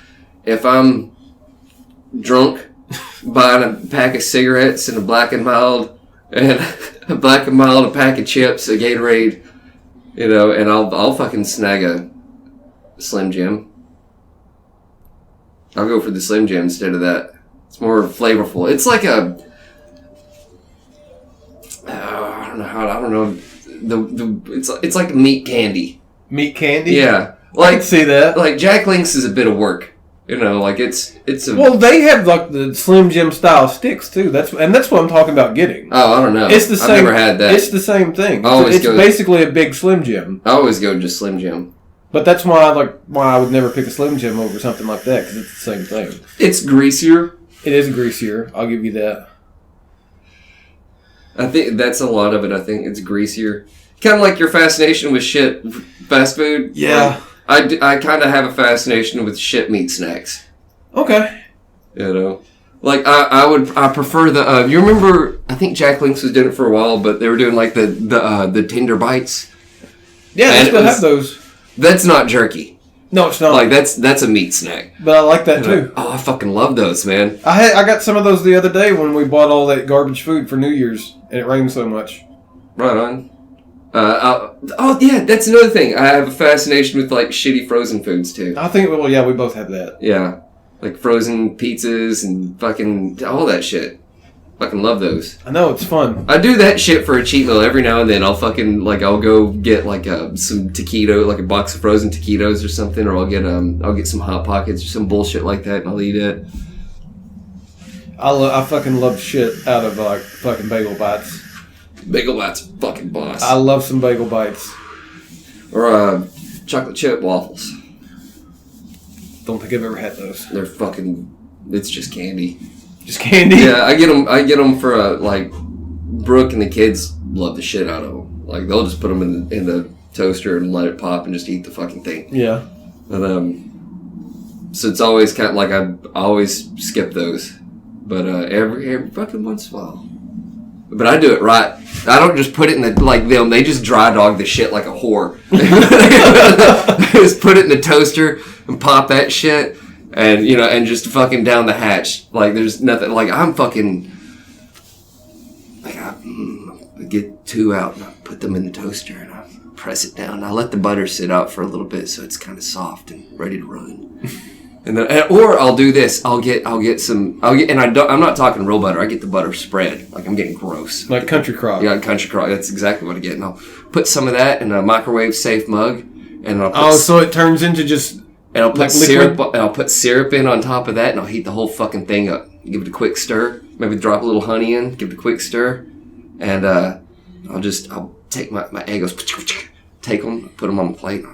If I'm drunk, buying a pack of cigarettes and a Black and Mild, and a Black and Mild, a pack of chips, a Gatorade, you know, and I'll fucking snag a Slim Jim. I'll go for the Slim Jim instead of that. It's more flavorful. It's like I don't know. It's like meat candy. Meat candy? Yeah. I can see that. Like Jack Link's is a bit of work. You know, like it's a... Well, they have like the Slim Jim style sticks too. That's what I'm talking about getting. Oh, I don't know. It's the same. I've never had that. It's the same thing. It's basically a big Slim Jim. I always go just Slim Jim. But that's why I would never pick a Slim Jim over something like that, because it's the same thing. It's greasier. It is greasier. I'll give you that. I think that's a lot of it. I think it's greasier. Kind of like your fascination with shit fast food. Yeah. Like, I kind of have a fascination with shit meat snacks. Okay. You know? Like, I prefer the, you remember, I think Jack Link's was doing it for a while, but they were doing like the Tender Bites. Yeah, they still have those. That's not jerky. No, it's not. Like, that's a meat snack. But I like that too. I fucking love those, man. I got some of those the other day when we bought all that garbage food for New Year's, and it rained so much. Right on. Yeah, that's another thing. I have a fascination with, like, shitty frozen foods, too. I think, well, yeah, we both have that. Yeah. Like, frozen pizzas and fucking all that shit. Fucking love those. I know, it's fun. I do that shit for a cheat meal every now and then. I'll fucking, like, I'll go get, like, some taquito, like a box of frozen taquitos or something, or I'll get some Hot Pockets or some bullshit like that, and I'll eat it. I fucking love shit out of, like, fucking Bagel Bites. Bagel Bites fucking boss. I love some Bagel Bites. Or, chocolate chip waffles. Don't think I've ever had those. They're fucking, it's just candy. Just candy? Yeah, I get them for, like, Brooke and the kids love the shit out of them. Like, they'll just put them in the toaster and let it pop and just eat the fucking thing. Yeah. But, So it's always kind of like I always skip those. But every fucking once in a while. But I do it right. I don't just put it in the, like them, they just dry dog the shit like a whore. Just put it in the toaster and pop that shit and, you know, and just fucking down the hatch. Like there's nothing, like I'm fucking, like I get 2 out and I put them in the toaster and I press it down. I let the butter sit out for a little bit so it's kind of soft and ready to run. And then, or I'll do this. I'm not talking real butter. I get the butter spread. Like I'm getting gross. Like Country Crock. Yeah, Country Crock. That's exactly what I get. And I'll put some of that in a microwave safe mug. And I'll put so it turns into just. And I'll put like syrup. And I'll put syrup in on top of that, and I'll heat the whole fucking thing up. Give it a quick stir. Maybe drop a little honey in. Give it a quick stir, and I'll take my egos. Take them, put them on the plate.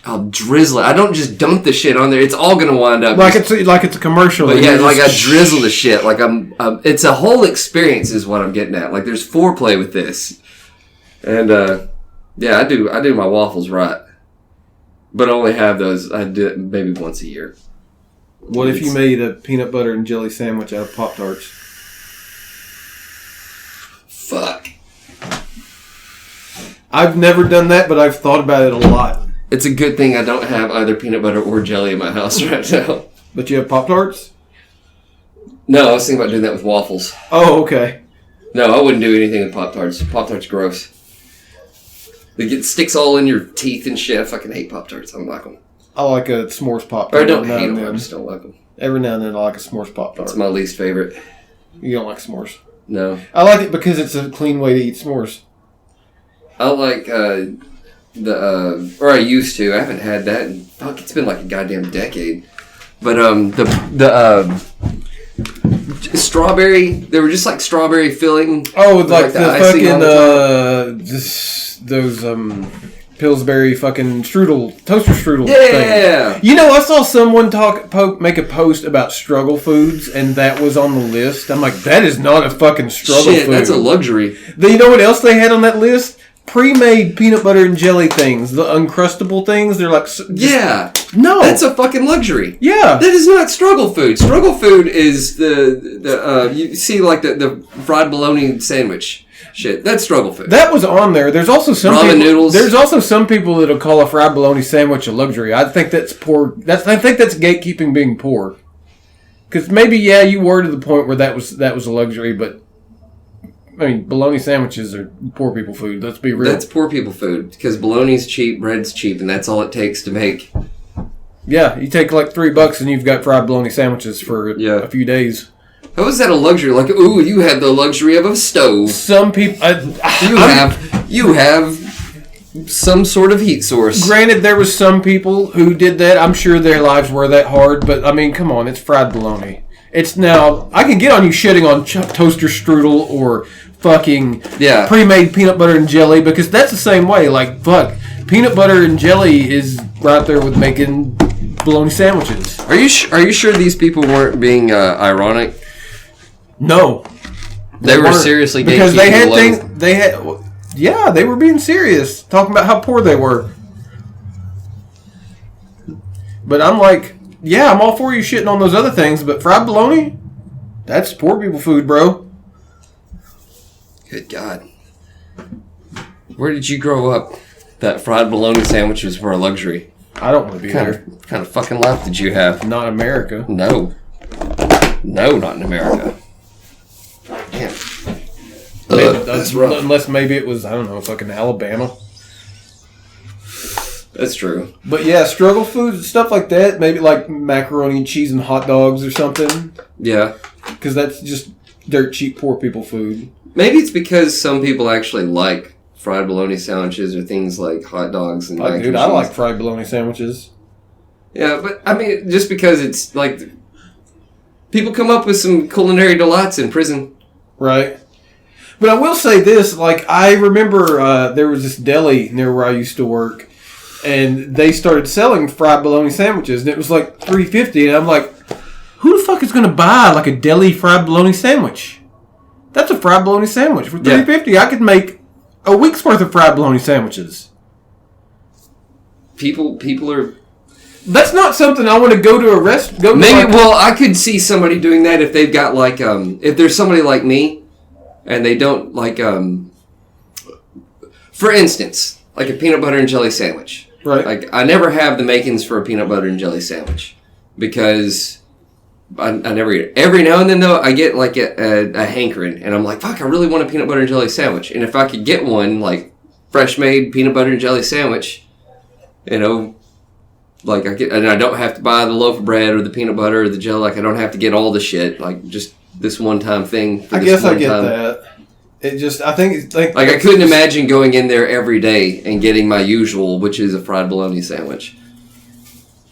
I'll drizzle it. I don't just dump the shit on there. It's all gonna wind up like it's a commercial. But yeah, like I drizzle the shit. Like it's a whole experience, is what I'm getting at. Like there's foreplay with this, and yeah, I do my waffles right, but I only have those. I do it maybe once a year. What if you made a peanut butter and jelly sandwich out of Pop-Tarts? Fuck. I've never done that, but I've thought about it a lot. It's a good thing I don't have either peanut butter or jelly in my house right now. But you have Pop-Tarts? No, I was thinking about doing that with waffles. Oh, okay. No, I wouldn't do anything with Pop-Tarts. Pop-Tarts gross. It sticks all in your teeth and shit. I fucking hate Pop-Tarts. I don't like them. I like a s'mores Pop-Tart. Or I don't hate them, I just don't like them. Every now and then I like a s'mores Pop-Tart. It's my least favorite. You don't like s'mores? No. I like it because it's a clean way to eat s'mores. I like or I used to. I haven't had that in, fuck, it's been like a goddamn decade. But the strawberry, they were just like strawberry filling. Oh, like the fucking those Pillsbury fucking strudel, toaster strudel yeah. thing. You know, I saw someone make a post about struggle foods, and that was on the list. I'm like, that is not a fucking struggle food. That's a luxury. You know what else they had on that list? Pre-made peanut butter and jelly things, the Uncrustable things. They're like, yeah, no, that's a fucking luxury. Yeah, that is not struggle food. Struggle food is the you see like the fried bologna sandwich. Shit, that's struggle food. That was on there. There's also some ramen noodles. There's also some people that'll call a fried bologna sandwich a luxury. I think that's poor. I think that's gatekeeping being poor. Because maybe you were to the point where that was a luxury, but. I mean, bologna sandwiches are poor people food. Let's be real. That's poor people food because bologna's cheap, bread's cheap, and that's all it takes to make. Yeah, you take like $3 and you've got fried bologna sandwiches for a few days. How is that a luxury? Like, ooh, you have the luxury of a stove. Some people, you have some sort of heat source. Granted, there was some people who did that. I'm sure their lives were that hard, but I mean, come on, it's fried bologna. It's now I can get on you shitting on toaster strudel or fucking pre-made peanut butter and jelly because that's the same way. Like, fuck, peanut butter and jelly is right there with making bologna sandwiches. Are you sure these people weren't being ironic? No, they were seriously because they had things. They were being serious, talking about how poor they were. But I'm like, yeah, I'm all for you shitting on those other things, but fried bologna, that's poor people food, bro. Good God. Where did you grow up that fried bologna sandwiches were a luxury? I don't want to be there. What kind of fucking life did you have? Not America. No, not in America. Damn. That's rough. Unless maybe it was, I don't know, fucking Alabama. That's true. But yeah, struggle foods, stuff like that. Maybe like macaroni and cheese and hot dogs or something. Yeah. Because that's just dirt cheap poor people food. Maybe it's because some people actually like fried bologna sandwiches or things like hot dogs and mac and cheese. I like fried bologna sandwiches. Yeah, but I mean, just because it's like people come up with some culinary delights in prison. Right. But I will say this, like I remember there was this deli near where I used to work and they started selling fried bologna sandwiches and it was like $3.50 and I'm like, who the fuck is going to buy like a deli fried bologna sandwich? That's a fried bologna sandwich. For $3.50, I could make a week's worth of fried bologna sandwiches. People are... That's not something I want to go to a rest. Maybe. Well, I could see somebody doing that if they've got like if there's somebody like me, and they don't like for instance, like a peanut butter and jelly sandwich. Right. Like I never have the makings for a peanut butter and jelly sandwich because I never eat it. Every now and then though, I get like a hankering, and I'm like, fuck, I really want a peanut butter and jelly sandwich. And if I could get one like fresh made peanut butter and jelly sandwich, you know. Like and I don't have to buy the loaf of bread or the peanut butter or the jelly. Like I don't have to get all the shit. Like just this one time thing. I guess I get that. It just I think it's like I couldn't imagine going in there every day and getting my usual, which is a fried bologna sandwich.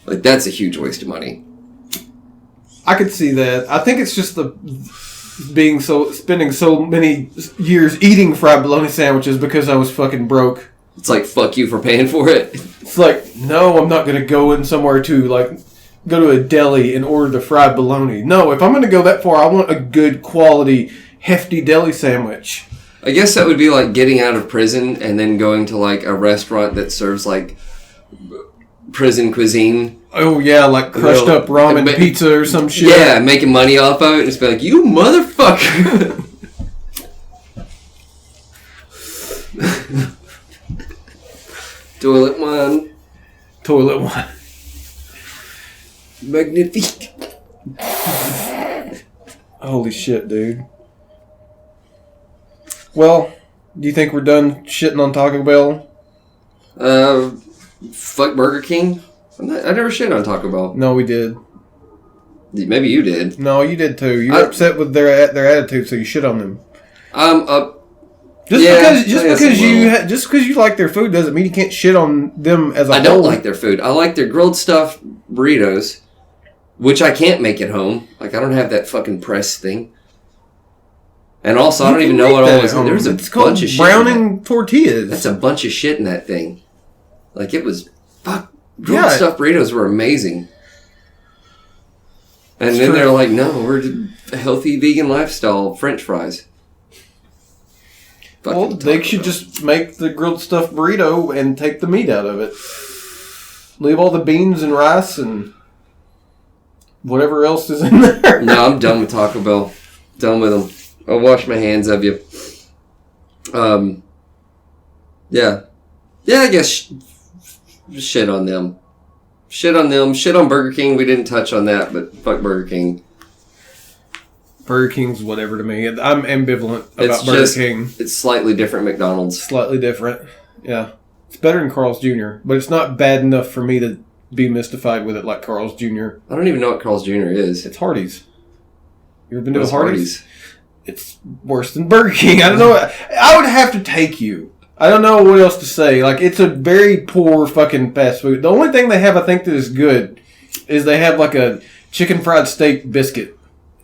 Like that's a huge waste of money. I could see that. I think it's just spending so many years eating fried bologna sandwiches because I was fucking broke. It's like, fuck you for paying for it. It's like, no, I'm not going to go in somewhere to, like, go to a deli and order the fried bologna. No, if I'm going to go that far, I want a good quality, hefty deli sandwich. I guess that would be like getting out of prison and then going to, like, a restaurant that serves, like, prison cuisine. Oh, yeah, like crushed up ramen pizza or some shit. Yeah, making money off of it. And it's be like, you motherfucker. Toilet one. Magnifique. Holy shit, dude. Well, do you think we're done shitting on Taco Bell? Fuck Burger King? I never shit on Taco Bell. No, we did. Maybe you did. No, you did too. You were upset with their attitude, so you shit on them. Just because you like their food doesn't mean you can't shit on them as a whole. I don't like their food. I like their grilled stuffed burritos, which I can't make at home. Like I don't have that fucking press thing. And also, I don't even know what all is. There's a bunch of shit. Browning tortillas. That's a bunch of shit in that thing. Like it was grilled stuffed burritos were amazing. And then they're like, no, we're a healthy vegan lifestyle. French fries. Well, they should just make the grilled stuffed burrito and take the meat out of it. Leave all the beans and rice and whatever else is in there. No, I'm done with Taco Bell. Done with them. I'll wash my hands of you. Yeah. Yeah, I guess shit on them. Shit on them. Shit on Burger King. We didn't touch on that, but fuck Burger King. Burger King's whatever to me. I'm ambivalent about Burger King. It's slightly different McDonald's. Slightly different. Yeah. It's better than Carl's Jr., but it's not bad enough for me to be mystified with it like Carl's Jr. I don't even know what Carl's Jr. is. It's Hardee's. You ever been to a Hardee's? It's worse than Burger King. I don't know. I would have to take you. I don't know what else to say. Like, it's a very poor fucking fast food. The only thing they have, I think, that is good is they have like a chicken fried steak biscuit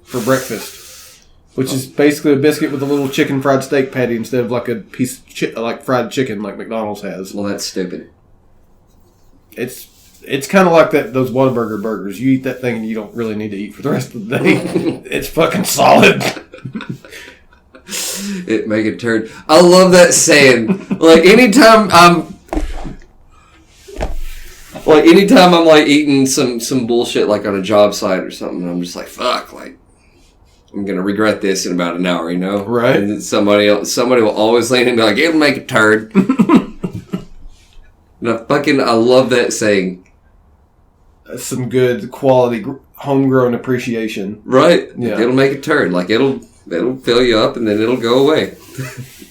for breakfast, which is basically a biscuit with a little chicken fried steak patty instead of like a piece of like fried chicken like McDonald's has. Well, that's stupid. It's kind of like those Whataburger burgers. You eat that thing and you don't really need to eat for the rest of the day. It's fucking solid. It make a turn. I love that saying. Like anytime I'm like eating some bullshit like on a job site or something, I'm just like, fuck, like I'm gonna regret this in about an hour, you know? Right. And then somebody will always lean and be like, it'll make a turd. And I love that saying. That's some good quality homegrown appreciation. Right. Yeah. It'll make a turd. Like it'll fill you up and then it'll go away.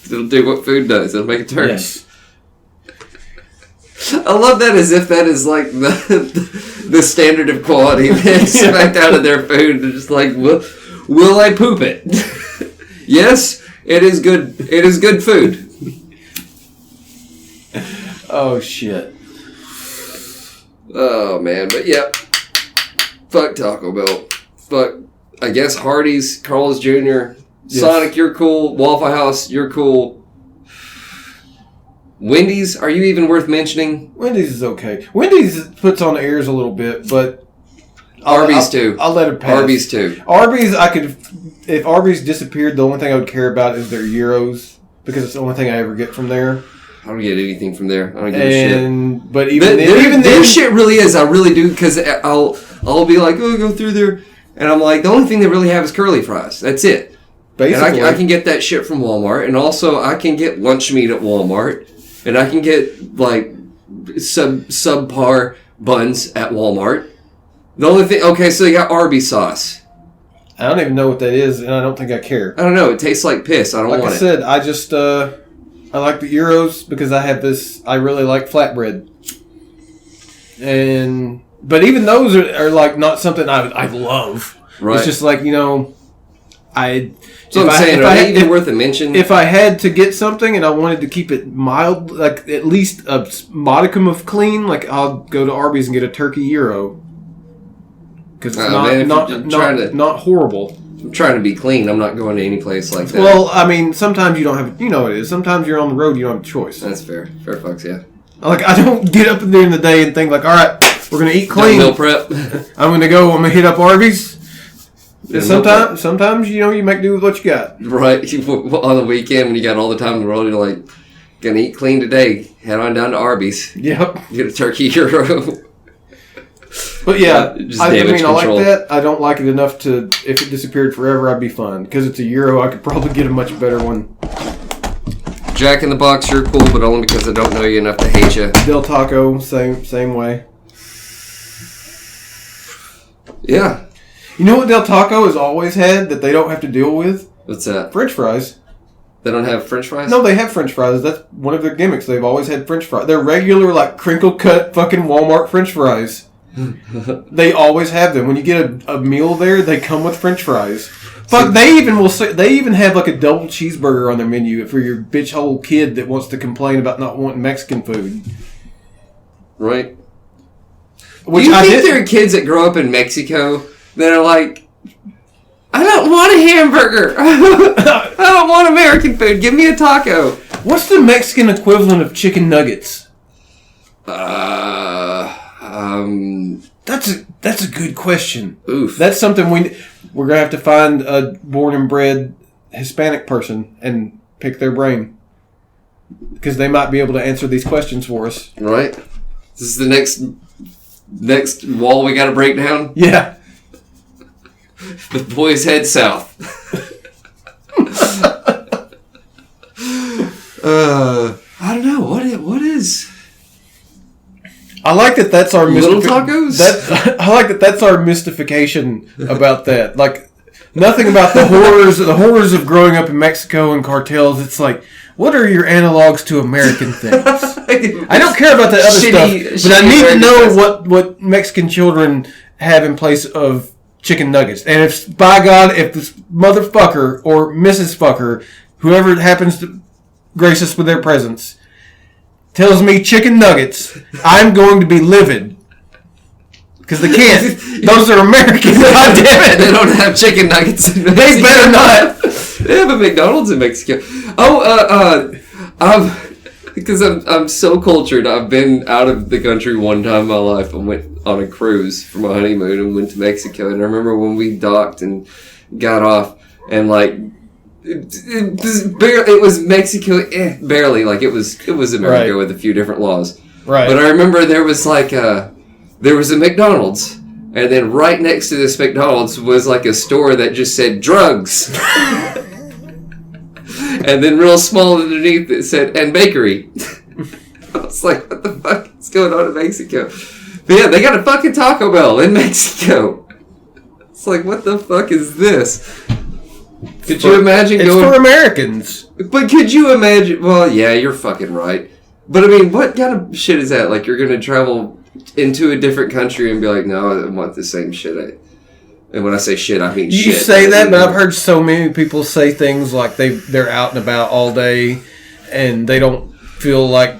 It'll do what food does. It'll make a turd. Yes. I love that as if that is like the standard of quality they expect out of their food. They're just like, will I poop it? Yes, it is good. It is good food. Oh shit. Oh man, but yeah. Fuck Taco Bell. Fuck, I guess Hardee's, Carl's Jr., yes. Sonic, you're cool. Waffle House, you're cool. Wendy's, are you even worth mentioning? Wendy's is okay. Wendy's puts on the airs a little bit, but Arby's too. I'll let it pass. Arby's too. Arby's, if Arby's disappeared, the only thing I would care about is their gyros because it's the only thing I ever get from there. I don't get anything from there. I don't give a shit. But even then, their shit really is. I really do, because I'll be like, oh, go through there, and I'm like, the only thing they really have is curly fries. That's it. Basically, and I can get that shit from Walmart, and also I can get lunch meat at Walmart, and I can get like subpar buns at Walmart. The only thing, okay, so you got Arby's sauce. I don't even know what that is, and I don't think I care. I don't know. It tastes like piss. I don't want it. Like I said, I just I like the gyros because I have this. I really like flatbread, but even those are like not something I love. Right. It's just like, you know, So I'm saying, are they even worth a mention? If I had to get something and I wanted to keep it mild, like at least a modicum of clean, like I'll go to Arby's and get a turkey gyro. Because it's not horrible. I'm trying to be clean. I'm not going to any place like that. Well, I mean, sometimes you don't have... You know what it is. Sometimes you're on the road, you don't have a choice. That's fair. Fair fucks, yeah. Like, I don't get up during the day and think like, all right, we're going to eat clean. Meal prep. I'm going to hit up Arby's. Sometimes, you know, you make do with what you got. Right. On the weekend when you got all the time in the world, you're like, going to eat clean today. Head on down to Arby's. Yep. Get a turkey gyro. But yeah, I like that. I don't like it enough to, if it disappeared forever, I'd be fine. Because it's a gyro, I could probably get a much better one. Jack in the Box, you're cool, but only because I don't know you enough to hate you. Del Taco, same way. Yeah. You know what Del Taco has always had that they don't have to deal with? What's that? French fries. They don't have French fries? No, they have French fries. That's one of their gimmicks. They've always had French fries. They're regular, like, crinkle-cut fucking Walmart French fries. They always have them. When you get a meal there, they come with French fries. Fuck, they even have like a double cheeseburger on their menu for your bitch hole kid that wants to complain about not wanting Mexican food. Right. Do you think there are kids that grow up in Mexico that are like, I don't want a hamburger. I don't want American food. Give me a taco. What's the Mexican equivalent of chicken nuggets? That's a good question. Oof. That's something we're gonna have to find a born and bred Hispanic person and pick their brain, because they might be able to answer these questions for us. Right. This is the next wall we got to break down. Yeah. The boys head south. I don't know what is. I like that. That's our little tacos. I like that's our mystification about that. Like nothing about the horrors of growing up in Mexico and cartels. It's like, what are your analogs to American things? I don't care about that other stuff, but I need to know what Mexican children have in place of chicken nuggets. And if, by God, if this motherfucker or Mrs. Fucker, whoever happens to grace us with their presence, tells me chicken nuggets, I'm going to be livid. Because they can't. Those are American. God damn it. They don't have chicken nuggets in Mexico. They better not. They have a McDonald's in Mexico. Because I'm so cultured. I've been out of the country one time in my life. I went on a cruise for my honeymoon and went to Mexico. And I remember when we docked and got off and like, it was Mexico, barely. Like it was America with a few different laws. Right. But I remember there was like there was a McDonald's, and then right next to this McDonald's was like a store that just said drugs. And then real small underneath it said, and bakery. I was like, what the fuck is going on in Mexico? But yeah, they got a fucking Taco Bell in Mexico. It's like, what the fuck is this? Could you imagine going... It's for Americans. But could you imagine... Well, yeah, you're fucking right. But I mean, what kind of shit is that? Like, you're going to travel into a different country and be like, no, I want the same shit. And when I say shit, I mean shit. You say that, but I've heard so many people say things like they're out and about all day and they don't feel like...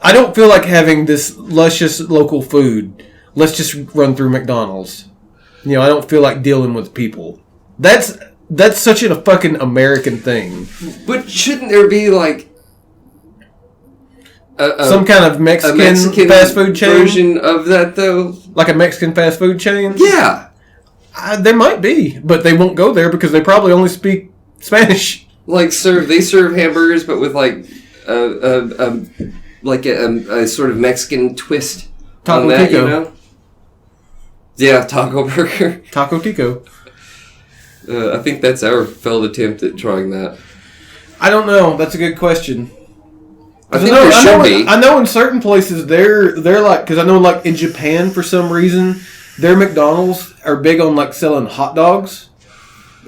I don't feel like having this luscious local food. Let's just run through McDonald's. You know, I don't feel like dealing with people. That's such a fucking American thing. But shouldn't there be like some kind of Mexican fast food chain version of that though? Like a Mexican fast food chain? Yeah. There might be, but they won't go there because they probably only speak Spanish. Like they serve hamburgers, but with like like a sort of Mexican twist Taco on that, Tico. you know? Yeah, taco burger. Taco Tico. I think that's our failed attempt at trying that. I don't know. That's a good question. I think there should be. I know in certain places they're like, because I know like in Japan for some reason their McDonald's are big on like selling hot dogs.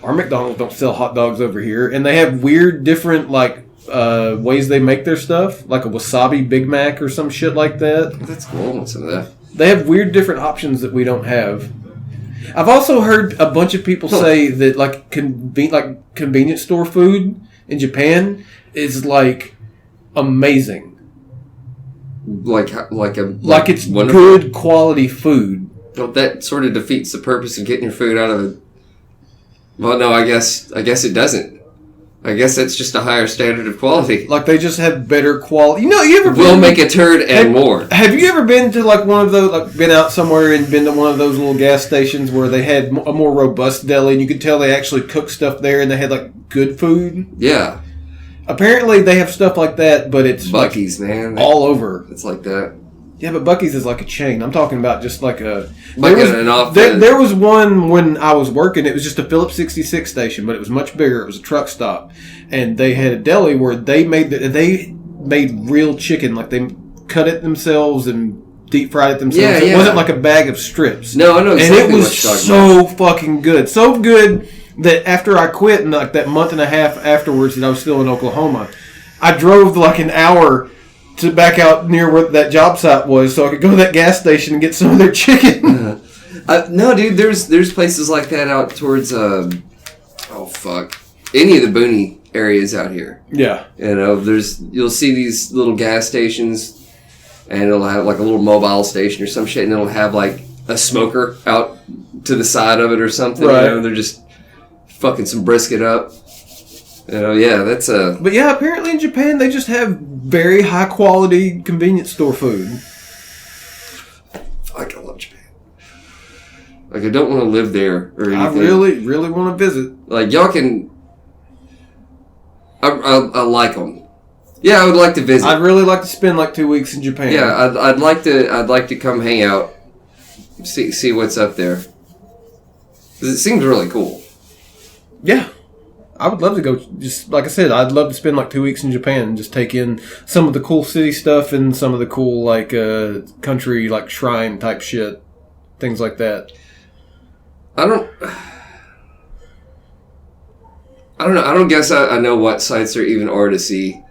Our McDonald's don't sell hot dogs over here, and they have weird different like ways they make their stuff, like a wasabi Big Mac or some shit like that. That's cool. I want some of that. They have weird different options that we don't have. I've also heard a bunch of people say that like convenience store food in Japan is like amazing. Like it's wonderful. good quality food. Well, that sort of defeats the purpose of getting your food out of it. Well, no, I guess it doesn't. I guess that's just a higher standard of quality. Like they just have better quality. You know, you ever we'll make a turd and more. Have you ever been to like one of those, like been out somewhere and been to one of those little gas stations where they had a more robust deli and you could tell they actually cooked stuff there and they had like good food? Yeah. Apparently they have stuff like that, but it's Buc-ee's, like man. all over. It's like that. Yeah, but Buc-ee's is like a chain. I'm talking about just like a... There was one when I was working. It was just a Phillips 66 station, but it was much bigger. It was a truck stop. And they had a deli where they made real chicken. Like they cut it themselves and deep fried it themselves. It wasn't like a bag of strips. No, I know exactly and it was what you're talking about. fucking good. So good that after I quit, and like that month and a half afterwards that I was still in Oklahoma, I drove like an hour to back out near where that job site was so I could go to that gas station and get some of their chicken. No, dude, there's places like that out towards, any of the boony areas out here. Yeah. You know, you'll see these little gas stations and it'll have like a little mobile station or some shit and it'll have like a smoker out to the side of it or something. Right. You know, they're just fucking some brisket up. You know, yeah, that's a... But yeah, apparently in Japan they just have very high quality convenience store food. Fuck, I love Japan. Like, I don't want to live there or anything. I really, really want to visit. Like, y'all can... I like them. Yeah, I would like to visit. I'd really like to spend like 2 weeks in Japan. Yeah, I'd like to come hang out, see what's up there. 'Cause it seems really cool. Yeah. I would love to go, just like I said, I'd love to spend like 2 weeks in Japan and just take in some of the cool city stuff and some of the cool like country like shrine type shit, things like that. I don't know. I don't guess I know what sites there even are to see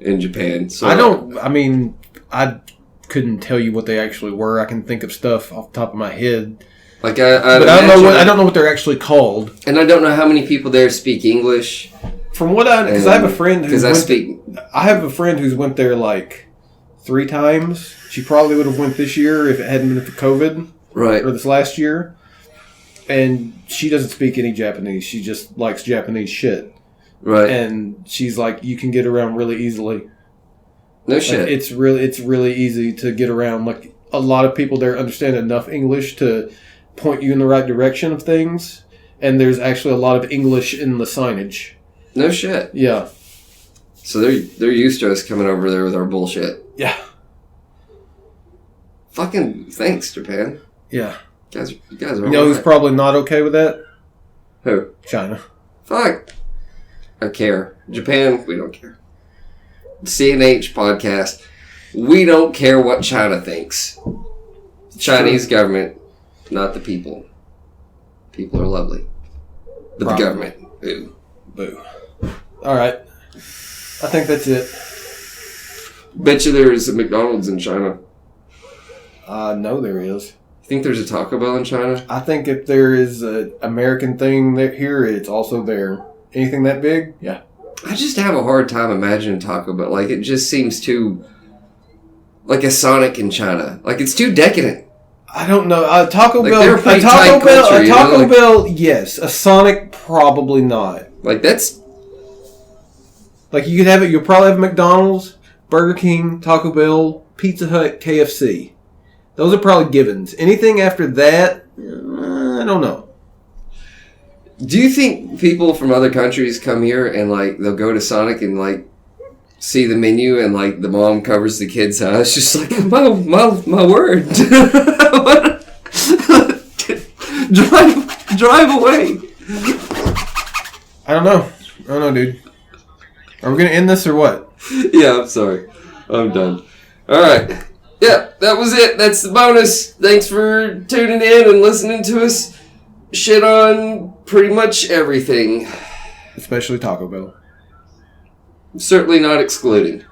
in Japan. So I couldn't tell you what they actually were. I can think of stuff off the top of my head. Like but I don't know what they're actually called. And I don't know how many people there speak English. From what because I have a friend I have a friend who's went there like 3 times. She probably would have went this year if it hadn't been for COVID. Right. Or this last year. And she doesn't speak any Japanese. She just likes Japanese shit. Right. And she's like, you can get around really easily. No shit. Like, it's really easy to get around. Like a lot of people there understand enough English to point you in the right direction of things. And there's actually a lot of English in the signage. No shit. Yeah. So they're used to us coming over there with our bullshit. Yeah. Fucking thanks, Japan. Yeah. You guys are You know who's probably not okay with that? Who? China. Fuck. I care. Japan, we don't care. CNH podcast, we don't care what China thinks. The Chinese government, not the people. People are lovely. But Probably. The government, boo. Boo. Alright. I think that's it. Bet you there is a McDonald's in China. No, there is. Think there's a Taco Bell in China? I think if there is an American thing here, it's also there. Anything that big? Yeah. I just have a hard time imagining Taco Bell. Like, it just seems too... like a Sonic in China. Like, it's too decadent. I don't know. Taco like, Bell... they're a pretty tight culture, a Taco Bell, yes. A Sonic, probably not. Like, that's... like, you could have it... you'll probably have McDonald's, Burger King, Taco Bell, Pizza Hut, KFC. Those are probably givens. Anything after that, I don't know. Do you think people from other countries come here and, like, they'll go to Sonic and, like, see the menu and like the mom covers the kid's eyes, just like my word. drive away. I don't know, dude. Are we gonna end this or what? Yeah, I'm sorry. I'm done. All right. Yeah, that was it. That's the bonus. Thanks for tuning in and listening to us shit on pretty much everything. Especially Taco Bell. Certainly not excluding.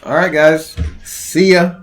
All right, guys. See ya.